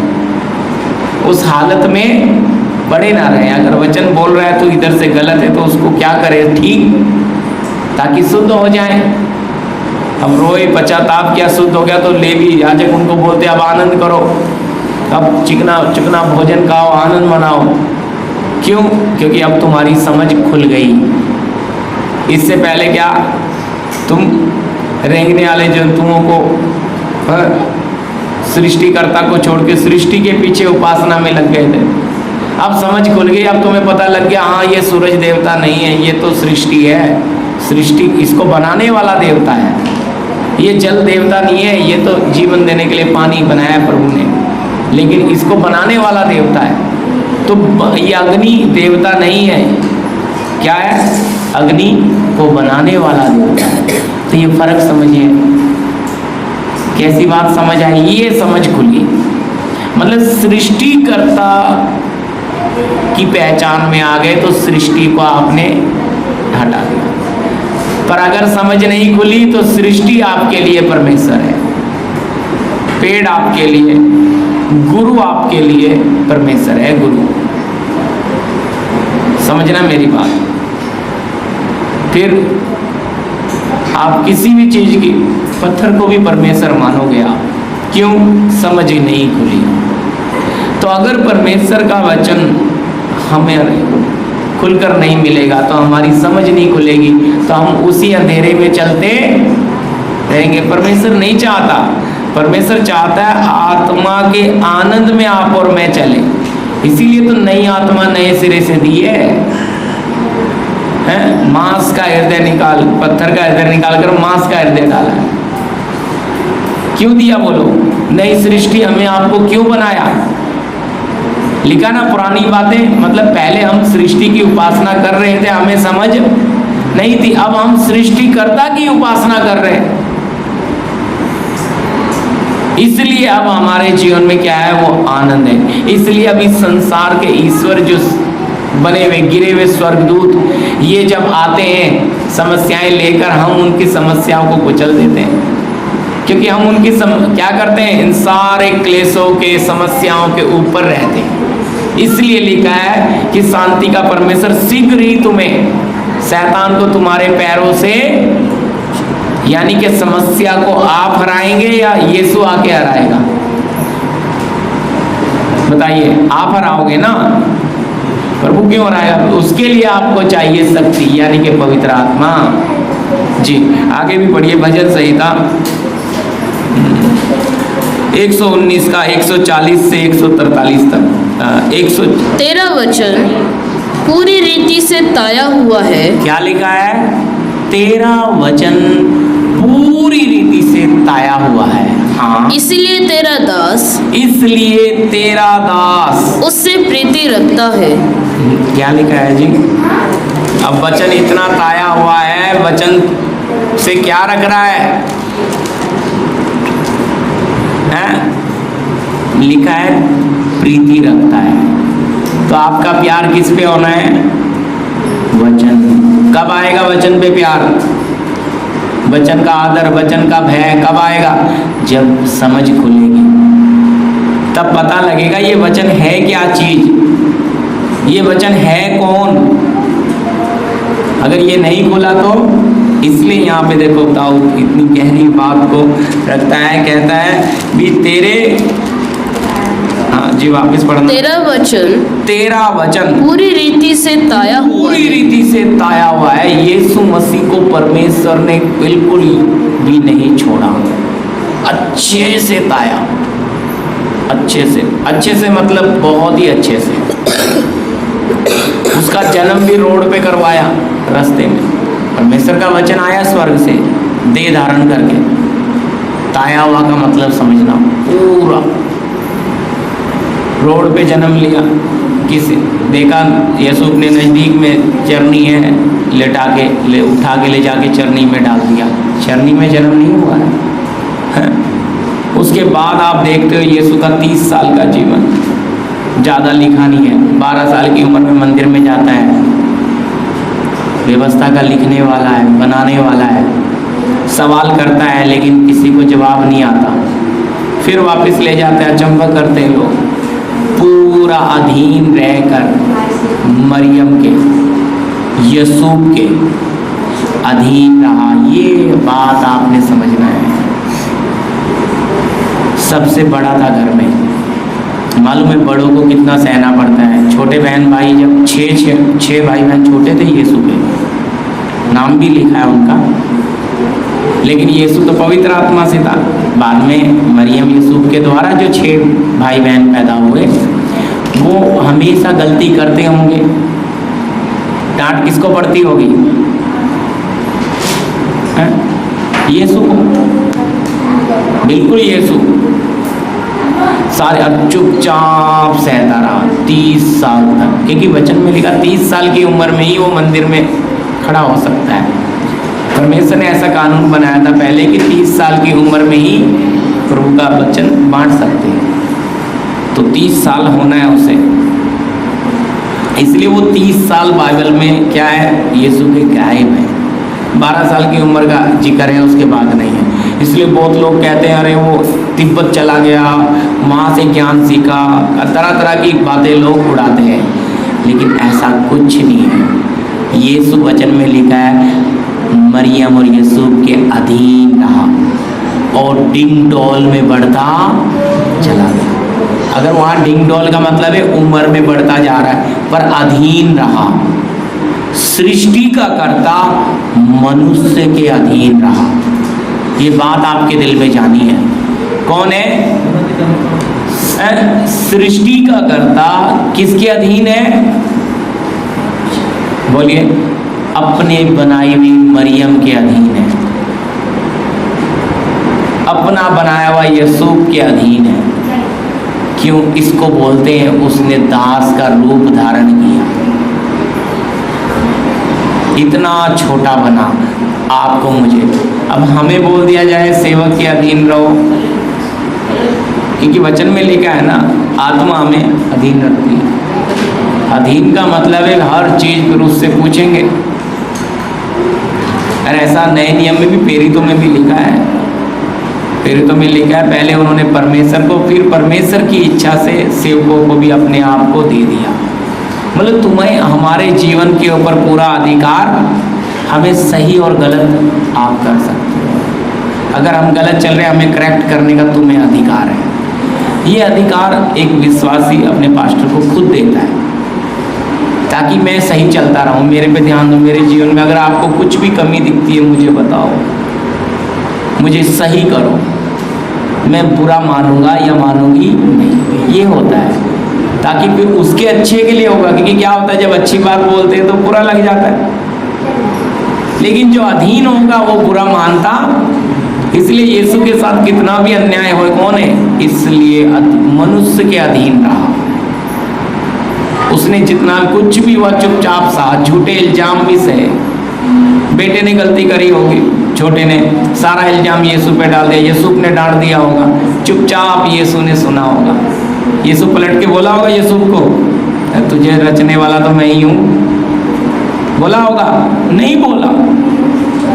उस हालत में बड़े ना रहें। अगर वचन बोल रहा है तो इधर से गलत है तो उसको क्या करें, ठीक, ताकि शुद्ध हो जाए। अब रोए पश्चाताप क्या, शुद्ध हो गया तो लेवी याजक उनको बोलते अब आनंद करो, अब चिकना भोजन खाओ, आनंद मनाओ। क्यों? क्योंकि अब तुम्हारी समझ खुल गई। इससे पहले क्या, तुम रेंगने वाले जंतुओं को, सृष्टिकर्ता को छोड़ के सृष्टि के पीछे उपासना में लग गए थे। अब समझ खुल गई, अब तुम्हें पता लग गया हाँ ये सूरज देवता नहीं है, ये तो सृष्टि है, सृष्टि इसको बनाने वाला देवता है, ये जल देवता नहीं है, ये तो जीवन देने के लिए पानी बनाया प्रभु ने, लेकिन इसको बनाने वाला देवता है। तो ये अग्नि देवता नहीं है, क्या है, अग्नि को बनाने वाला देवता है। तो ये फर्क समझिए, कैसी बात समझ आई, ये समझ खुली। मतलब सृष्टिकर्ता की पहचान में आ गए तो सृष्टि को आपने हटा दिया। पर अगर समझ नहीं खुली तो सृष्टि आपके लिए परमेश्वर है, पेड़ आपके लिए गुरु आपके लिए परमेश्वर है, गुरु। समझना मेरी बात। फिर आप किसी भी चीज की, पत्थर को भी परमेश्वर मानोगे आप, क्यों? समझ ही नहीं खुली। तो अगर परमेश्वर का वचन हमें खुलकर नहीं मिलेगा, तो हमारी समझ नहीं खुलेगी, तो हम उसी अंधेरे में चलते रहेंगे। परमेश्वर नहीं चाहता, परमेश्वर चाहता है आत्मा के आनंद में आप और मैं चले। इसीलिए तो नई आत्मा नए सिरे से दी है। मांस का हृदय निकाल, पत्थर का हृदय निकाल कर मांस का हृदय डाला है। क्यों दिया बोलो? नई सृष्टि हमें आपको क्यों बनाया? लिखा ना पुरानी बातें, मतलब पहले हम सृष्टि की उपासना कर रहे थे, हमें समझ नहीं थी। अब हम सृष्टिकर्ता की उपासना कर रहे हैं, इसलिए अब हमारे जीवन में क्या है? वो आनंद है। इसलिए अभी संसार के ईश्वर जो बने हुए गिरे हुए स्वर्गदूत, ये जब आते हैं समस्याएं लेकर, हम उनकी समस्याओं को कुचल देते हैं, क्योंकि हम उनकी क्या करते हैं? इन सारे क्लेशों के, समस्याओं के ऊपर रहते हैं। इसलिए लिखा है कि शांति का परमेश्वर शीघ्र ही तुम्हें, शैतान को तुम्हारे पैरों से, यानी कि समस्या को आप हराएंगे या यीशु आके हराएगा? बताइए, आप हराओगे ना? प्रभु क्यों हराएगा? उसके लिए आपको चाहिए शक्ति, यानी कि पवित्र आत्मा। जी आगे भी पढ़िए भजन संहिता 119 का 140 से 143 तक। तेरा वचन पूरी रीति से ताया हुआ है। क्या लिखा है? तेरा वचन पूरी रीति से ताया हुआ है। हाँ, इसलिए तेरा दास उससे प्रीति रखता है। क्या लिखा है जी? अब वचन इतना ताया हुआ है, वचन से क्या रख रहा है? लिखा है प्रीति रखता है। तो आपका प्यार किस पे होना है? वचन। कब आएगा वचन पे प्यार? वचन का आदर, वचन का भय कब आएगा? जब समझ खुलेगी, तब पता लगेगा ये वचन है क्या चीज, ये वचन है कौन। अगर ये नहीं खुला तो, इसलिए यहाँ पे देखो दाऊद इतनी गहरी बात को रखता है, कहता है भी तेरे, हाँ जी वापस पढ़ना। तेरा वचन पूरी रीति से ताया हुआ, पूरी रीति से ताया हुआ है। यीशु मसीह को परमेश्वर ने बिल्कुल भी नहीं छोड़ा, अच्छे से ताया, अच्छे से मतलब बहुत ही अच्छे से। उसका जन्म भी रोड पे करवाया, रास्ते में। परमेश्वर का वचन आया स्वर्ग से देह धारण करके। ताया हुआ का मतलब समझना, पूरा रोड पे जन्म लिया। किसी देखा यीशु अपने नज़दीक में चरनी है, उठा के ले जाके चरनी में डाल दिया। चरनी में जन्म नहीं हुआ है। उसके बाद आप देखते हो यीशु का 30 साल का जीवन, ज़्यादा लिखा नहीं है। 12 साल की उम्र में मंदिर में जाता है, व्यवस्था का लिखने वाला है, बनाने वाला है, सवाल करता है लेकिन किसी को जवाब नहीं आता। फिर वापस ले जाते हैं, अचंभा करते हैं लोग। पूरा अधीन रहकर मरियम के, यूसुफ के अधीन रहा। ये बात आपने समझना है। सबसे बड़ा था घर में, मालूम है बड़ों को कितना सहना पड़ता है। छोटे बहन भाई जब छः भाई बहन छोटे थे, यीशु के नाम भी लिखा है उनका, लेकिन यीशु तो पवित्र आत्मा से था। बाद में मरियम यूसुफ के द्वारा जो 6 भाई बहन पैदा हुए, वो हमेशा गलती करते होंगे। डांट किसको पड़ती होगी? यीशु को, बिल्कुल यीशु। सारे चुपचाप सहता रहा 30 साल तक, क्योंकि वचन में लिखा 30 साल की उम्र में ही वो मंदिर में खड़ा हो सकता है। परमेश्वर ने ऐसा कानून बनाया था पहले कि 30 साल की उम्र में ही प्रभु का वचन बांट सकते हैं। तो 30 साल होना है उसे, इसलिए वो 30 साल बाइबल में क्या है? यीशु के गायब है। 12 साल की उम्र का जिक्र है, उसके बाद नहीं है। इसलिए बहुत लोग कहते हैं अरे वो तिब्बत चला गया, वहाँ से ज्ञान सीखा, तरह तरह की बातें लोग उड़ाते हैं, लेकिन ऐसा कुछ नहीं है। यीशु वचन में लिखा है मरियम और यूसुफ के अधीन रहा और डिंग डोल में बढ़ता चला गया। अगर वहाँ डिंग डोल का मतलब है उम्र में बढ़ता जा रहा है, पर अधीन रहा। सृष्टि का कर्ता मनुष्य के अधीन रहा। ये बात आपके दिल में जानी है। कौन है? सृष्टि का कर्ता किसके अधीन है? बोलिए। अपने बनाई हुई मरियम के अधीन है, अपना बनाया हुआ यूसुफ के अधीन है। क्यों? इसको बोलते हैं उसने दास का रूप धारण किया, इतना छोटा बना आपको मुझे। अब हमें बोल दिया जाए सेवक के अधीन रहो, क्योंकि वचन में लिखा है ना आत्मा हमें अधीन रखती है। अधीन का मतलब है हर चीज फिर उससे पूछेंगे। अरे ऐसा नए नियम में भी प्रेरितों में भी लिखा है, प्रेरितों में लिखा है पहले उन्होंने परमेश्वर को, फिर परमेश्वर की इच्छा से सेवकों को भी अपने आप को दे दिया। मतलब तुम्हें हमारे जीवन के ऊपर पूरा अधिकार, हमें सही और गलत आप कर सकते हो। अगर हम गलत चल रहे हैं हमें करेक्ट करने का तुम्हें अधिकार है। ये अधिकार एक विश्वासी अपने पास्टर को खुद देता है, ताकि मैं सही चलता रहूं। मेरे पे ध्यान दो, मेरे जीवन में अगर आपको कुछ भी कमी दिखती है मुझे बताओ, मुझे सही करो, मैं बुरा मानूंगा या मानूंगी नहीं। ये होता है, ताकि फिर उसके अच्छे के लिए होगा। क्योंकि क्या होता है जब अच्छी बात बोलते हैं तो बुरा लग जाता है, लेकिन जो अधीन होगा वो बुरा मानता। इसलिए यीशु के साथ कितना भी अन्याय हो, कौन है? इसलिए मनुष्य के अधीन रहा। उसने जितना कुछ भी हुआ चुपचाप सा, झूठे इल्जाम भी सहे। बेटे ने गलती करी होगी, छोटे ने सारा इल्जाम यीशु पे डाल दिया, यूसुफ ने डांट दिया होगा, चुपचाप यीशु ने सुना होगा। यीशु पलट के बोला होगा यूसुफ को, तुझे रचने वाला तो मैं ही हूँ, बोला होगा? नहीं बोला।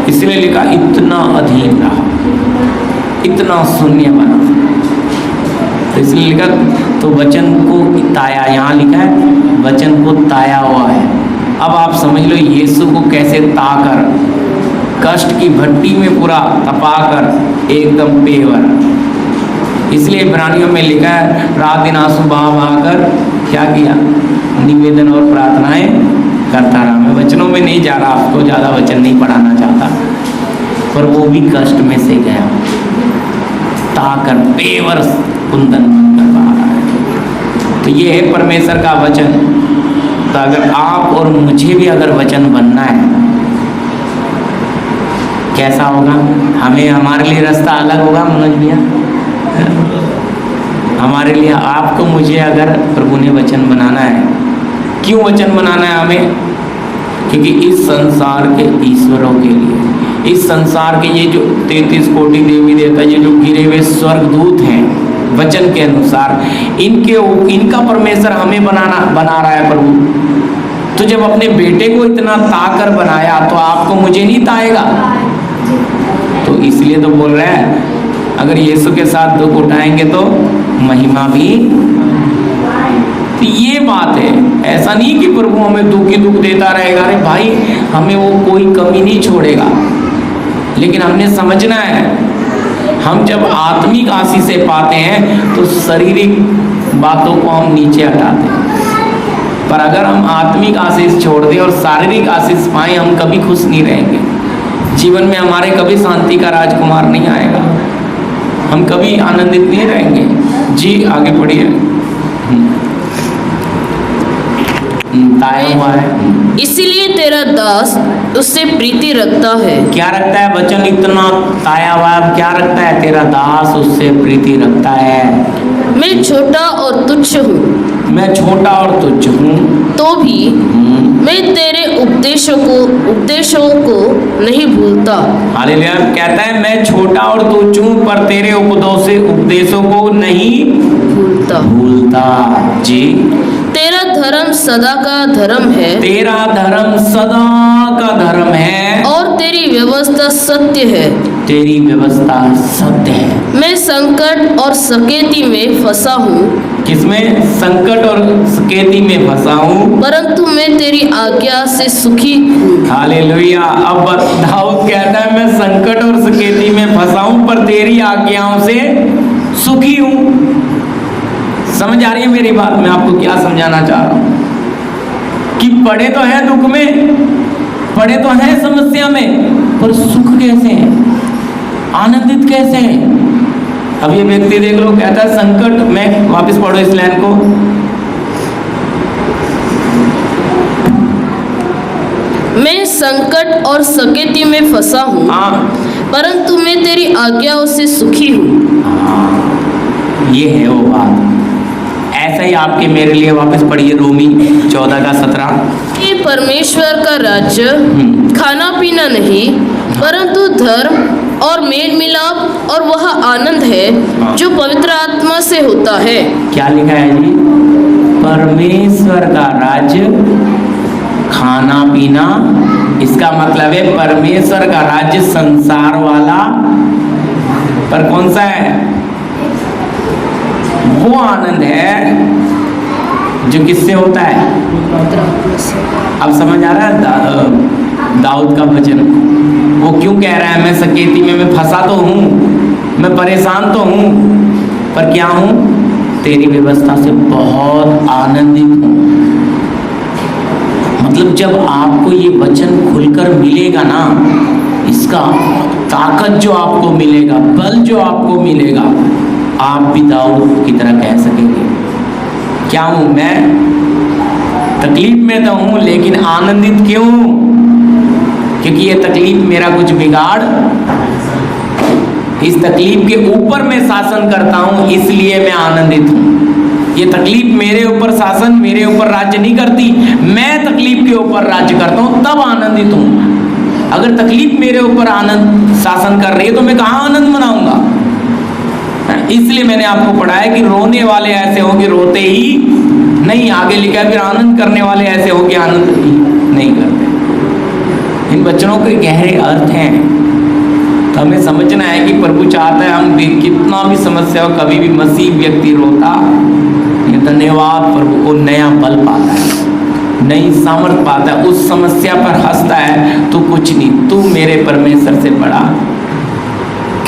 इसलिए लिखा इतना अधीन रहा, इतना शून्य बना। तो इसलिए लिखा तो वचन को ताया, यहाँ लिखा है वचन को ताया हुआ है। अब आप समझ लो यीशु को कैसे ताकर, कष्ट की भट्टी में पूरा तपाकर एकदम पेवर। इसलिए इब्रानियों में लिखा है रात दिन आंसू बहा बहाकर क्या किया? निवेदन और प्रार्थनाएं करता रहा। मैं वचनों में नहीं जा रहा, आपको ज़्यादा वचन नहीं पढ़ाना चाहता, पर वो भी कष्ट में से गया, ताकर पेवर कुंदन कर पा रहा है। तो ये है परमेश्वर का वचन। तो अगर आप और मुझे भी अगर वचन बनना है, कैसा होगा? हमें हमारे लिए रास्ता अलग होगा मनोज भैया। हमारे लिए आपको मुझे अगर प्रभु ने वचन बनाना है, क्यों वचन बनाना है हमें? क्योंकि इस संसार के ईश्वरों के लिए, इस संसार के ये जो 33 कोटि देवी देवता, ये जो गिरे हुए स्वर्गदूत हैं वचन के अनुसार, इनका परमेश्वर हमें बना रहा है प्रभु। तो जब अपने बेटे को इतना ताकर बनाया तो आपको मुझे नहीं ताएगा? तो इसलिए तो बोल रहा है अगर यीशु के साथ दुख उठाएंगे तो महिमा भी। तो ये बात है, ऐसा नहीं कि प्रभु हमें दुख ही दुख देता रहेगा। अरे भाई हमें वो कोई कमी नहीं छोड़ेगा, लेकिन हमने समझना है हम जब आत्मिक आशीष पाते हैं तो शारीरिक बातों को हम नीचे हटाते हैं। पर अगर हम आत्मिक आशीष छोड़ दें और शारीरिक आशीष पाएं, हम कभी खुश नहीं रहेंगे। जीवन में हमारे कभी शांति का राजकुमार नहीं आएगा, हम कभी आनंदित नहीं रहेंगे। जी आगे बढ़िए। ताया हुआ है, इसीलिए तेरा दास उससे प्रीति रखता है। क्या रखता है? वचन इतना ताया हुआ है, क्या रखता है? तेरा दास उससे प्रीति रखता है। मैं छोटा और तुच्छ हूँ, मैं छोटा और तुच्छ हूँ, तो भी मैं तेरे उपदेशों को नहीं भूलता। हालेलुया। कहता है मैं छोटा और तुच्छ हूँ, पर तेरे उपदेशों को नहीं भूलता। जी। तेरा धर्म सदा का धर्म है, तेरा धर्म सदा का धर्म है और तेरी व्यवस्था सत्य है। तेरी व्यवस्था सत्य है। मैं संकट और सकेती में फंसा हूँ, किसमें? संकट और सकेती में फंसा हूँ, परंतु मैं तेरी आज्ञा से सुखी हूँ। हालेलुया। अब दाऊद कहता है मैं संकट और सकेती में फंसा हूँ पर तेरी आज्ञाओं से सुखी हूँ। समझ आ रही है मेरी बात? मैं आपको क्या समझाना चाह रहा हूँ कि पड़े तो हैं दुख में, पड़े तो हैं समस्या में, पर सुख कैसे है, आनंदित कैसे है? अब ये व्यक्ति देख लो, कहता है संकट में, वापस पढ़ो इस लाइन को, मैं संकट और सकेती में फंसा हूँ, हाँ परंतु मैं तेरी आज्ञाओं से सुखी हूँ। हाँ, ये है वो बात। ऐसा ही आपके मेरे लिए, वापस पढ़िए रोमी 14 का 17। ये परमेश्वर का राज्य खाना पीना नहीं, परंतु धर्म और मेल मिलाप और वह आनंद है जो पवित्र आत्मा से होता है। क्या लिखा है जी? परमेश्वर का राज्य खाना पीना, इसका मतलब है परमेश्वर का राज्य संसार वाला, पर कौन सा है? वो आनंद है जो किससे होता है? अब समझ आ रहा है दाऊद का वचन? वो क्यों कह रहा है मैं सकेती में, मैं फंसा तो हूँ, मैं परेशान तो हूँ, पर क्या हूँ? तेरी व्यवस्था से बहुत आनंदित हूँ। मतलब जब आपको ये वचन खुलकर मिलेगा ना, इसका ताकत जो आपको मिलेगा, बल जो आपको मिलेगा, आप भी दाऊद की तरह कह सकेंगे क्या हूँ मैं? तकलीफ में तो हूँ लेकिन आनंदित क्यों? क्योंकि ये तकलीफ मेरा कुछ बिगाड़, इस तकलीफ के ऊपर मैं शासन करता हूँ, इसलिए मैं आनंदित हूँ। ये तकलीफ मेरे ऊपर शासन, मेरे ऊपर राज्य नहीं करती, मैं तकलीफ के ऊपर राज्य करता हूँ, तब आनंदित हूँ। अगर तकलीफ मेरे ऊपर आनंद शासन कर रही है तो मैं कहाँ आनंद मनाऊंगा? इसलिए मैंने आपको पढ़ाया कि रोने वाले ऐसे होंगे रोते ही नहीं, आगे लिखा है फिर आनंद करने वाले ऐसे होंगे आनंद ही नहीं करते। इन वचनों के गहरे अर्थ हैं, तो हमें समझना है कि प्रभु चाहता है हम कितना भी समस्या हो, कभी भी मसीह व्यक्ति रोता, ये धन्यवाद प्रभु को नया बल पाता है, नई सामर्थ पाता है, उस समस्या पर हंसता है तो कुछ नहीं, तू मेरे परमेश्वर से बड़ा।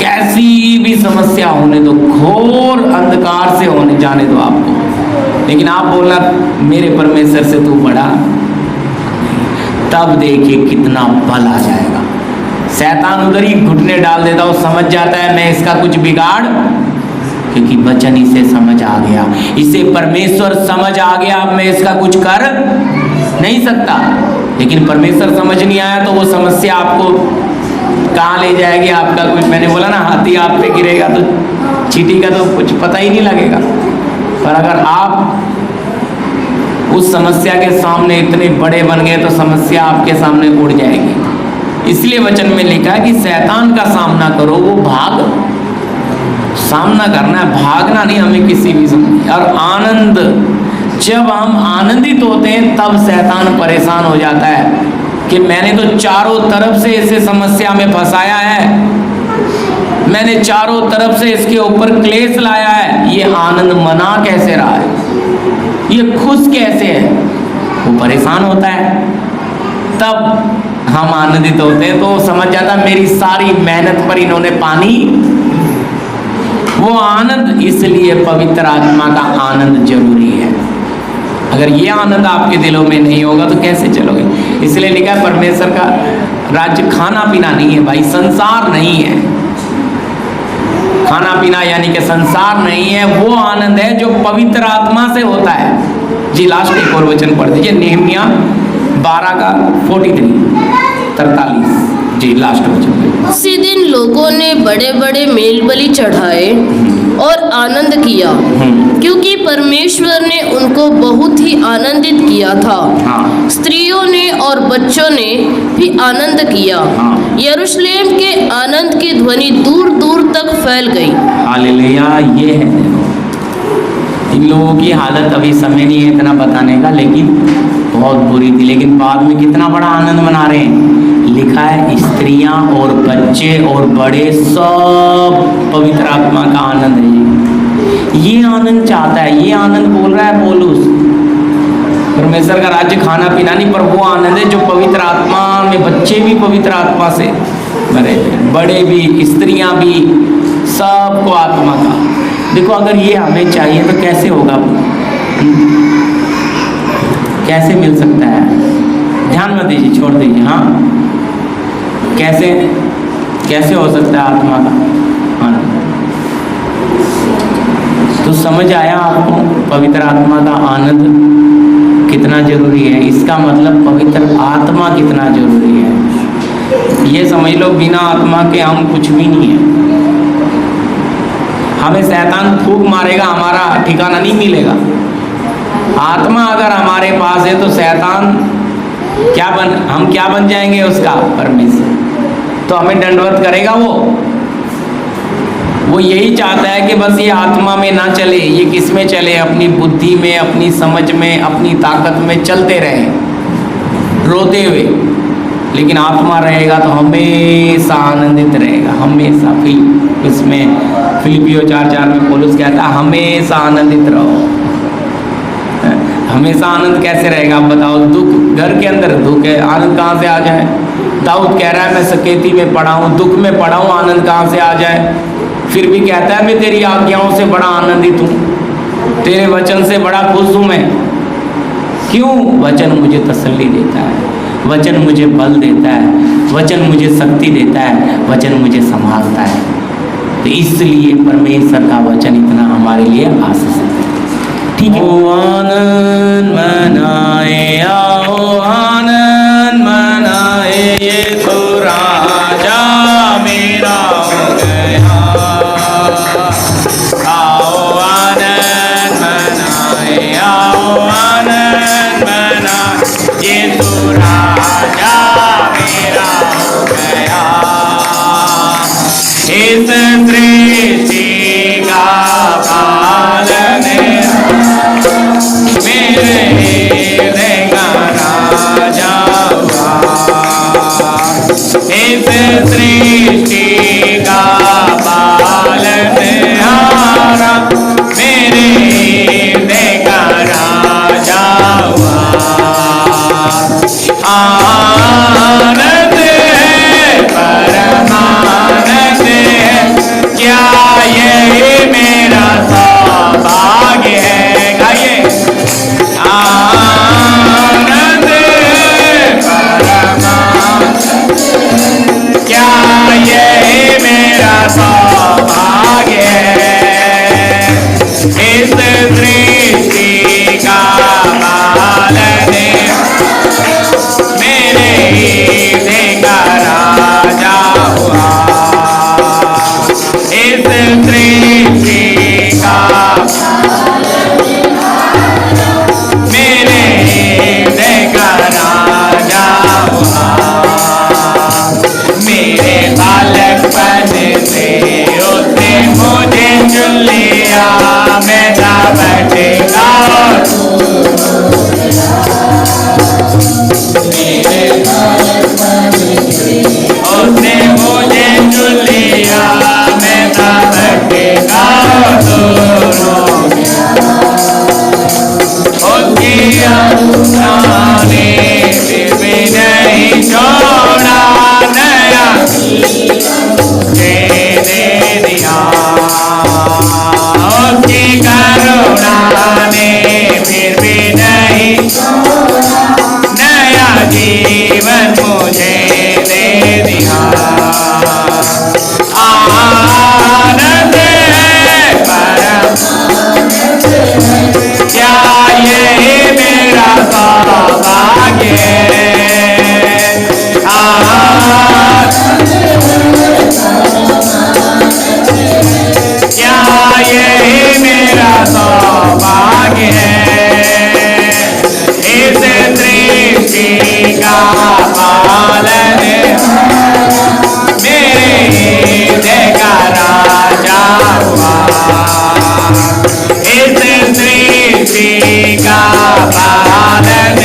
कैसी भी समस्या होने दो, घोर अंधकार से होने जाने दो आपको, लेकिन आप बोलना मेरे परमेश्वर से तू बड़ा, तब देखिए कितना बल आ जाएगा। शैतान उधर ही घुटने डाल देता, वो समझ जाता है मैं इसका कुछ बिगाड़, क्योंकि वचन इसे समझ आ गया, इसे परमेश्वर समझ आ गया, अब मैं इसका कुछ कर नहीं सकता। लेकिन परमेश्वर समझ नहीं आया तो वो समस्या आपको कहाँ ले जाएगी? आपका कुछ, मैंने बोला ना हाथी आप पे गिरेगा तो चींटी का तो कुछ पता ही नहीं लगेगा, पर अगर आप उस समस्या के सामने इतने बड़े बन गए तो समस्या आपके सामने उड़ जाएगी। इसलिए वचन में लिखा है कि शैतान का सामना करो, वो भाग, सामना करना है, भागना नहीं हमें किसी भी समय। और आनंद, जब हम आनंदित होते हैं तब शैतान परेशान हो जाता है कि मैंने तो चारों तरफ से इसे समस्या में फंसाया है, मैंने चारों तरफ से इसके ऊपर क्लेश लाया है, ये आनंद मना कैसे रहा है, ये खुश कैसे है? वो परेशान होता है। तब हम आनंदित होते हैं तो समझ जाता मेरी सारी मेहनत पर इन्होंने पानी, वो आनंद। इसलिए पवित्र आत्मा का आनंद जरूरी है। अगर ये आनंद आपके दिलों में नहीं होगा तो कैसे चलोगे? इसलिए लिखा है परमेश्वर का राज्य खाना पीना नहीं है भाई, संसार नहीं है। खाना पीना यानी कि संसार नहीं है, वो आनंद है जो पवित्र आत्मा से होता है। जी लास्ट एक और वचन पढ़ दीजिए, नेहमिया 12 का 43। जी लास्ट वचन। उसी दिन लोगों ने बड़े बड़े मेल बलि चढ़ाए और आनंद किया, क्योंकि परमेश्वर ने उनको बहुत ही आनंदित किया था। हाँ। स्त्रियों ने और बच्चों ने भी आनंद किया। हाँ। यरूशलेम के आनंद की ध्वनि दूर दूर तक फैल गई। हालेलुया। ये है देखो, इन लोगों की हालत, अभी समय नहीं है इतना बताने का, लेकिन बहुत बुरी थी, लेकिन बाद में कितना बड़ा आनंद मना रहे हैं। लिखा है स्त्रियां और बच्चे और बड़े सब पवित्र आत्मा का आनंद है। ये आनंद चाहता है, ये आनंद बोल रहा है पौलुस। परमेश्वर का राज्य खाना पीना नहीं, पर वो आनंद है जो पवित्र आत्मा में, बच्चे भी पवित्र आत्मा से भरे हुए, बड़े भी, स्त्रियां भी, सबको आत्मा का। देखो अगर ये हमें चाहिए तो कैसे होगा, कैसे मिल सकता है? ध्यान मत दीजिए, छोड़ दीजिए। हाँ, कैसे कैसे हो सकता है आत्मा का आनंद? तो समझ आया आपको पवित्र आत्मा का आनंद कितना जरूरी है? इसका मतलब पवित्र आत्मा कितना जरूरी है। ये समझ लो बिना आत्मा के हम कुछ भी नहीं है। हमें शैतान फूंक मारेगा, हमारा ठिकाना नहीं मिलेगा। आत्मा अगर हमारे पास है तो शैतान हम क्या बन जाएंगे? उसका परमेश्वर। तो हमें दंडवत करेगा वो यही चाहता है कि बस ये आत्मा में ना चले, ये किस में चले? अपनी बुद्धि में, अपनी समझ में, अपनी ताकत में चलते रहे रोते हुए। लेकिन आत्मा रहेगा तो हमेशा आनंदित रहेगा, हमेशा। इसमें फिलिपियो 4:4 में पौलुस कहता है हमेशा आनंदित रहो। हमेशा आनंद कैसे रहेगा आप बताओ? दुख, घर के अंदर दुख है, आनंद कहाँ से आ जाए? दाऊद कह रहा है मैं सकेती में पड़ा हूँ, दुख में पड़ा हूँ, आनंद कहाँ से आ जाए? फिर भी कहता है मैं तेरी आज्ञाओं से बड़ा आनंदित हूँ, तेरे वचन से बड़ा खुश हूँ मैं। क्यों? वचन मुझे तसल्ली देता है, वचन मुझे बल देता है, वचन मुझे शक्ति देता है, वचन मुझे संभालता है। तो इसलिए परमेश्वर का वचन इतना हमारे लिए आशीष है। ठीक है। ओ आनंद मनाए, आओ आनंद मनाए, ये तो राजा मेरा हो गया। आओ आनंद मनाए, आओ आनंद मनाए, ये तो राजा मेरा हो गया। इस सृष्टि का पालन मेरे हृदय का राजा हुआ। इस सृष्टि का पालनहारा मेरे हृदय का राजा हुआ। आनंद है, परमानंद है, क्या यही मेरा सौभाग्य है? गाइए। आनंद है, परमानंद, क्या यही मेरा सौभाग्य है? इस सृष्टि का पालन मेरे हृदय का राजा हुआ। इस सृष्टि का मेरे हृदय का राजा हुआ। मेरे बालकपन से उसने मुझे चुन लिया, मैं जा बैठेगा उसने मुझे चुन लिया, मैं जा बैठेगा दोनों उसकी आज्ञा ने फिर भी नहीं छोड़ा, नया दे दिया। उसकी करुणा ने फिर भी नहीं नया जीवन मुझे दे दिया। आनंद है, परम, क्या ये मेरा सौभाग्य है? क्या ये मेरा सौभाग्य है? इस सृष्टि का पालन मेरे हृदय का राजा हुआ। इस सृष्टि का पालन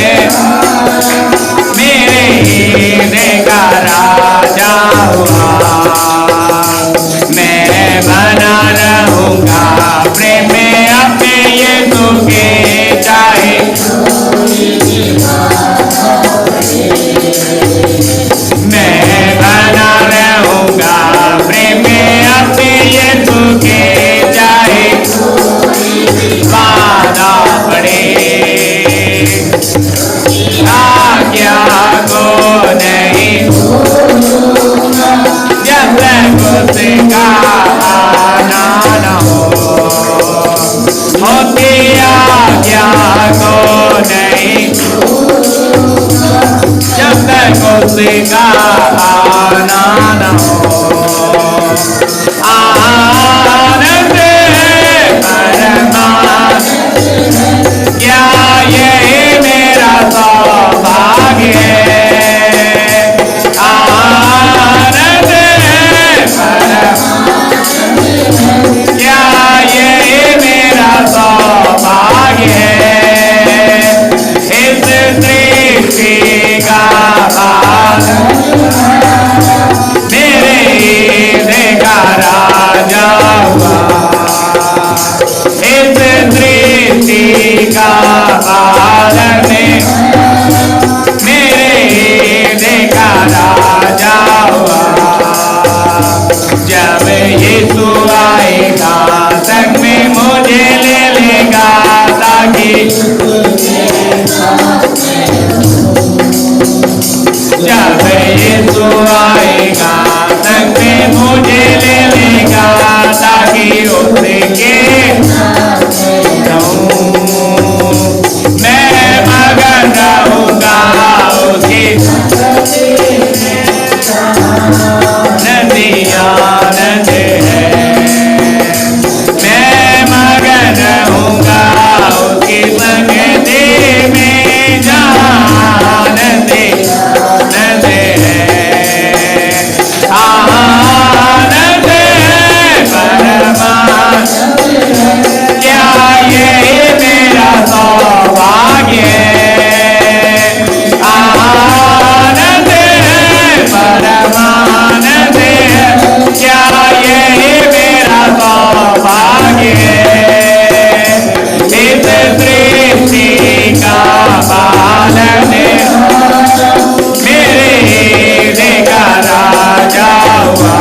का आनंद हो, आनंद परमानंद, क्या यही मेरा सौभाग्य है। आनंद परमानंद, क्या यही मेरा सौभाग्य है। इस सृष्टि का मेरे हृदय का राजा हुआ, इस सृष्टि का पालन मेरे हृदय का राजा हुआ। जब यीशु आएगा संग में मुझे ले लेगा, ताकि जब यीशु आएगा संग में मुझे ले लेगा, ताकि उसके रहूं मैं मगन रहूंगा उसकी नदी आनंद है। मैं मगन रहूंगा उसकी संगति में, आनंद आनंद है। आनंद परमानंद, क्या ये मेरा सौभाग्य है। आनंद परमानंद, क्या ये मेरा सौभाग्य है। इस सृष्टि का पालन मेरे हृदय का राजा हुआ,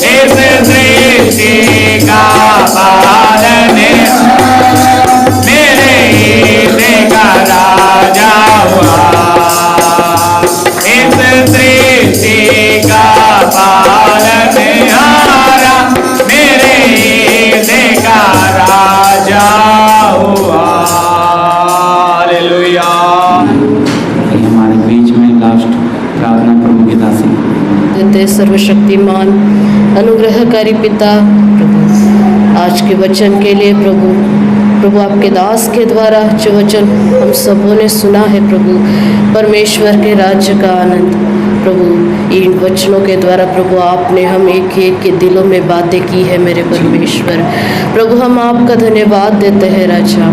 इस सृष्टि का पालन मेरे हृदय का राजा हुआ, इस सृष्टि का पालन हारा मेरे हृदय का राजा हुआ। हालेलुया। हमारे बीच में लास्ट प्रार्थना प्रभु की दासी देते सर्वशक्तिमान अनुग्रहकारी पिता प्रभु, आज के वचन के लिए प्रभु आपके दास के द्वारा जो वचन हम सबों ने सुना है प्रभु, परमेश्वर के राज्य का आनंद प्रभु, इन वचनों के द्वारा प्रभु आपने हम एक एक के दिलों में बातें की है मेरे परमेश्वर। प्रभु हम आपका धन्यवाद देते हैं राजा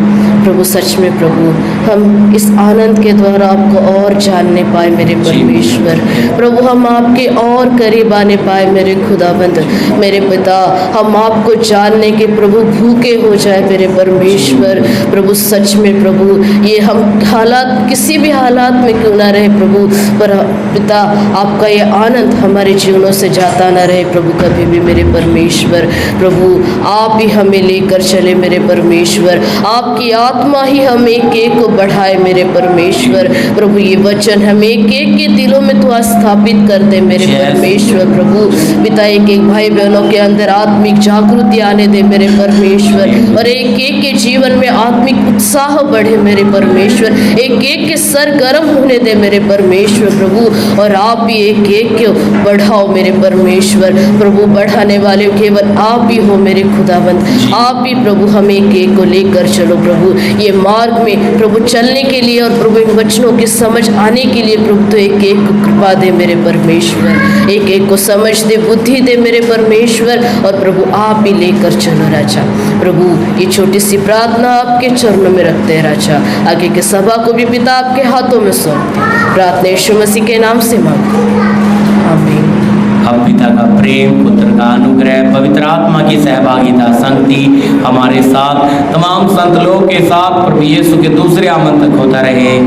प्रभु। सच में प्रभु हम इस आनंद के द्वारा आपको और जानने पाए मेरे परमेश्वर। प्रभु हम आपके और करीब आने पाए मेरे खुदाबंद मेरे पिता। हम आपको जानने के प्रभु भूखे हो जाए मेरे परमेश्वर। प्रभु सच में प्रभु ये हम हालात किसी भी हालात में क्यों ना रहे प्रभु, पर पिता आपका ये आनंद हमारे जीवनों से जाता ना रहे प्रभु कभी भी मेरे परमेश्वर। प्रभु आप ही हमें लेकर चले मेरे परमेश्वर, आपकी आत्मा ही हम एक एक को बढ़ाए मेरे परमेश्वर। प्रभु ये वचन हम एक एक के दिलों में तो स्थापित कर दे मेरे परमेश्वर। प्रभु पिता एक एक भाई बहनों के अंदर आत्मिक जागृति आने दे मेरे परमेश्वर, और एक एक के जीवन में आत्मिक उत्साह बढ़े मेरे परमेश्वर। एक एक के सर गर्म होने दे मेरे परमेश्वर प्रभु, और आप भी एक एक को बढ़ाओ मेरे परमेश्वर। प्रभु बढ़ाने वाले केवल आप ही हो मेरे खुदावंत। आप ही प्रभु हमें एक एक को लेकर चलो प्रभु ये मार्ग में प्रभु चलने के लिए, और प्रभु इन वचनों की समझ आने के लिए प्रभु तो एक एक को कृपा दे मेरे परमेश्वर। एक एक को समझ दे, बुद्धि दे मेरे परमेश्वर, और प्रभु आप ही लेकर चलो राजा। प्रभु ये छोटी सी प्रार्थना आपके चरणों में रखते हैं राजा। आगे के सभा को भी पिता आपके हाथों में सौंपते हैं। प्रार्थना यीशु मसीह के नाम से मांगते हैं, आमीन। अब पिता का प्रेम, पुत्र का अनुग्रह, पवित्र आत्मा की सहभागिता, संगति हमारे साथ तमाम संत लोग के साथ प्रभु यीशु के दूसरे आगमन तक होता रहे,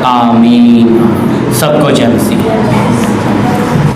आमीन। सबको जय मसीह।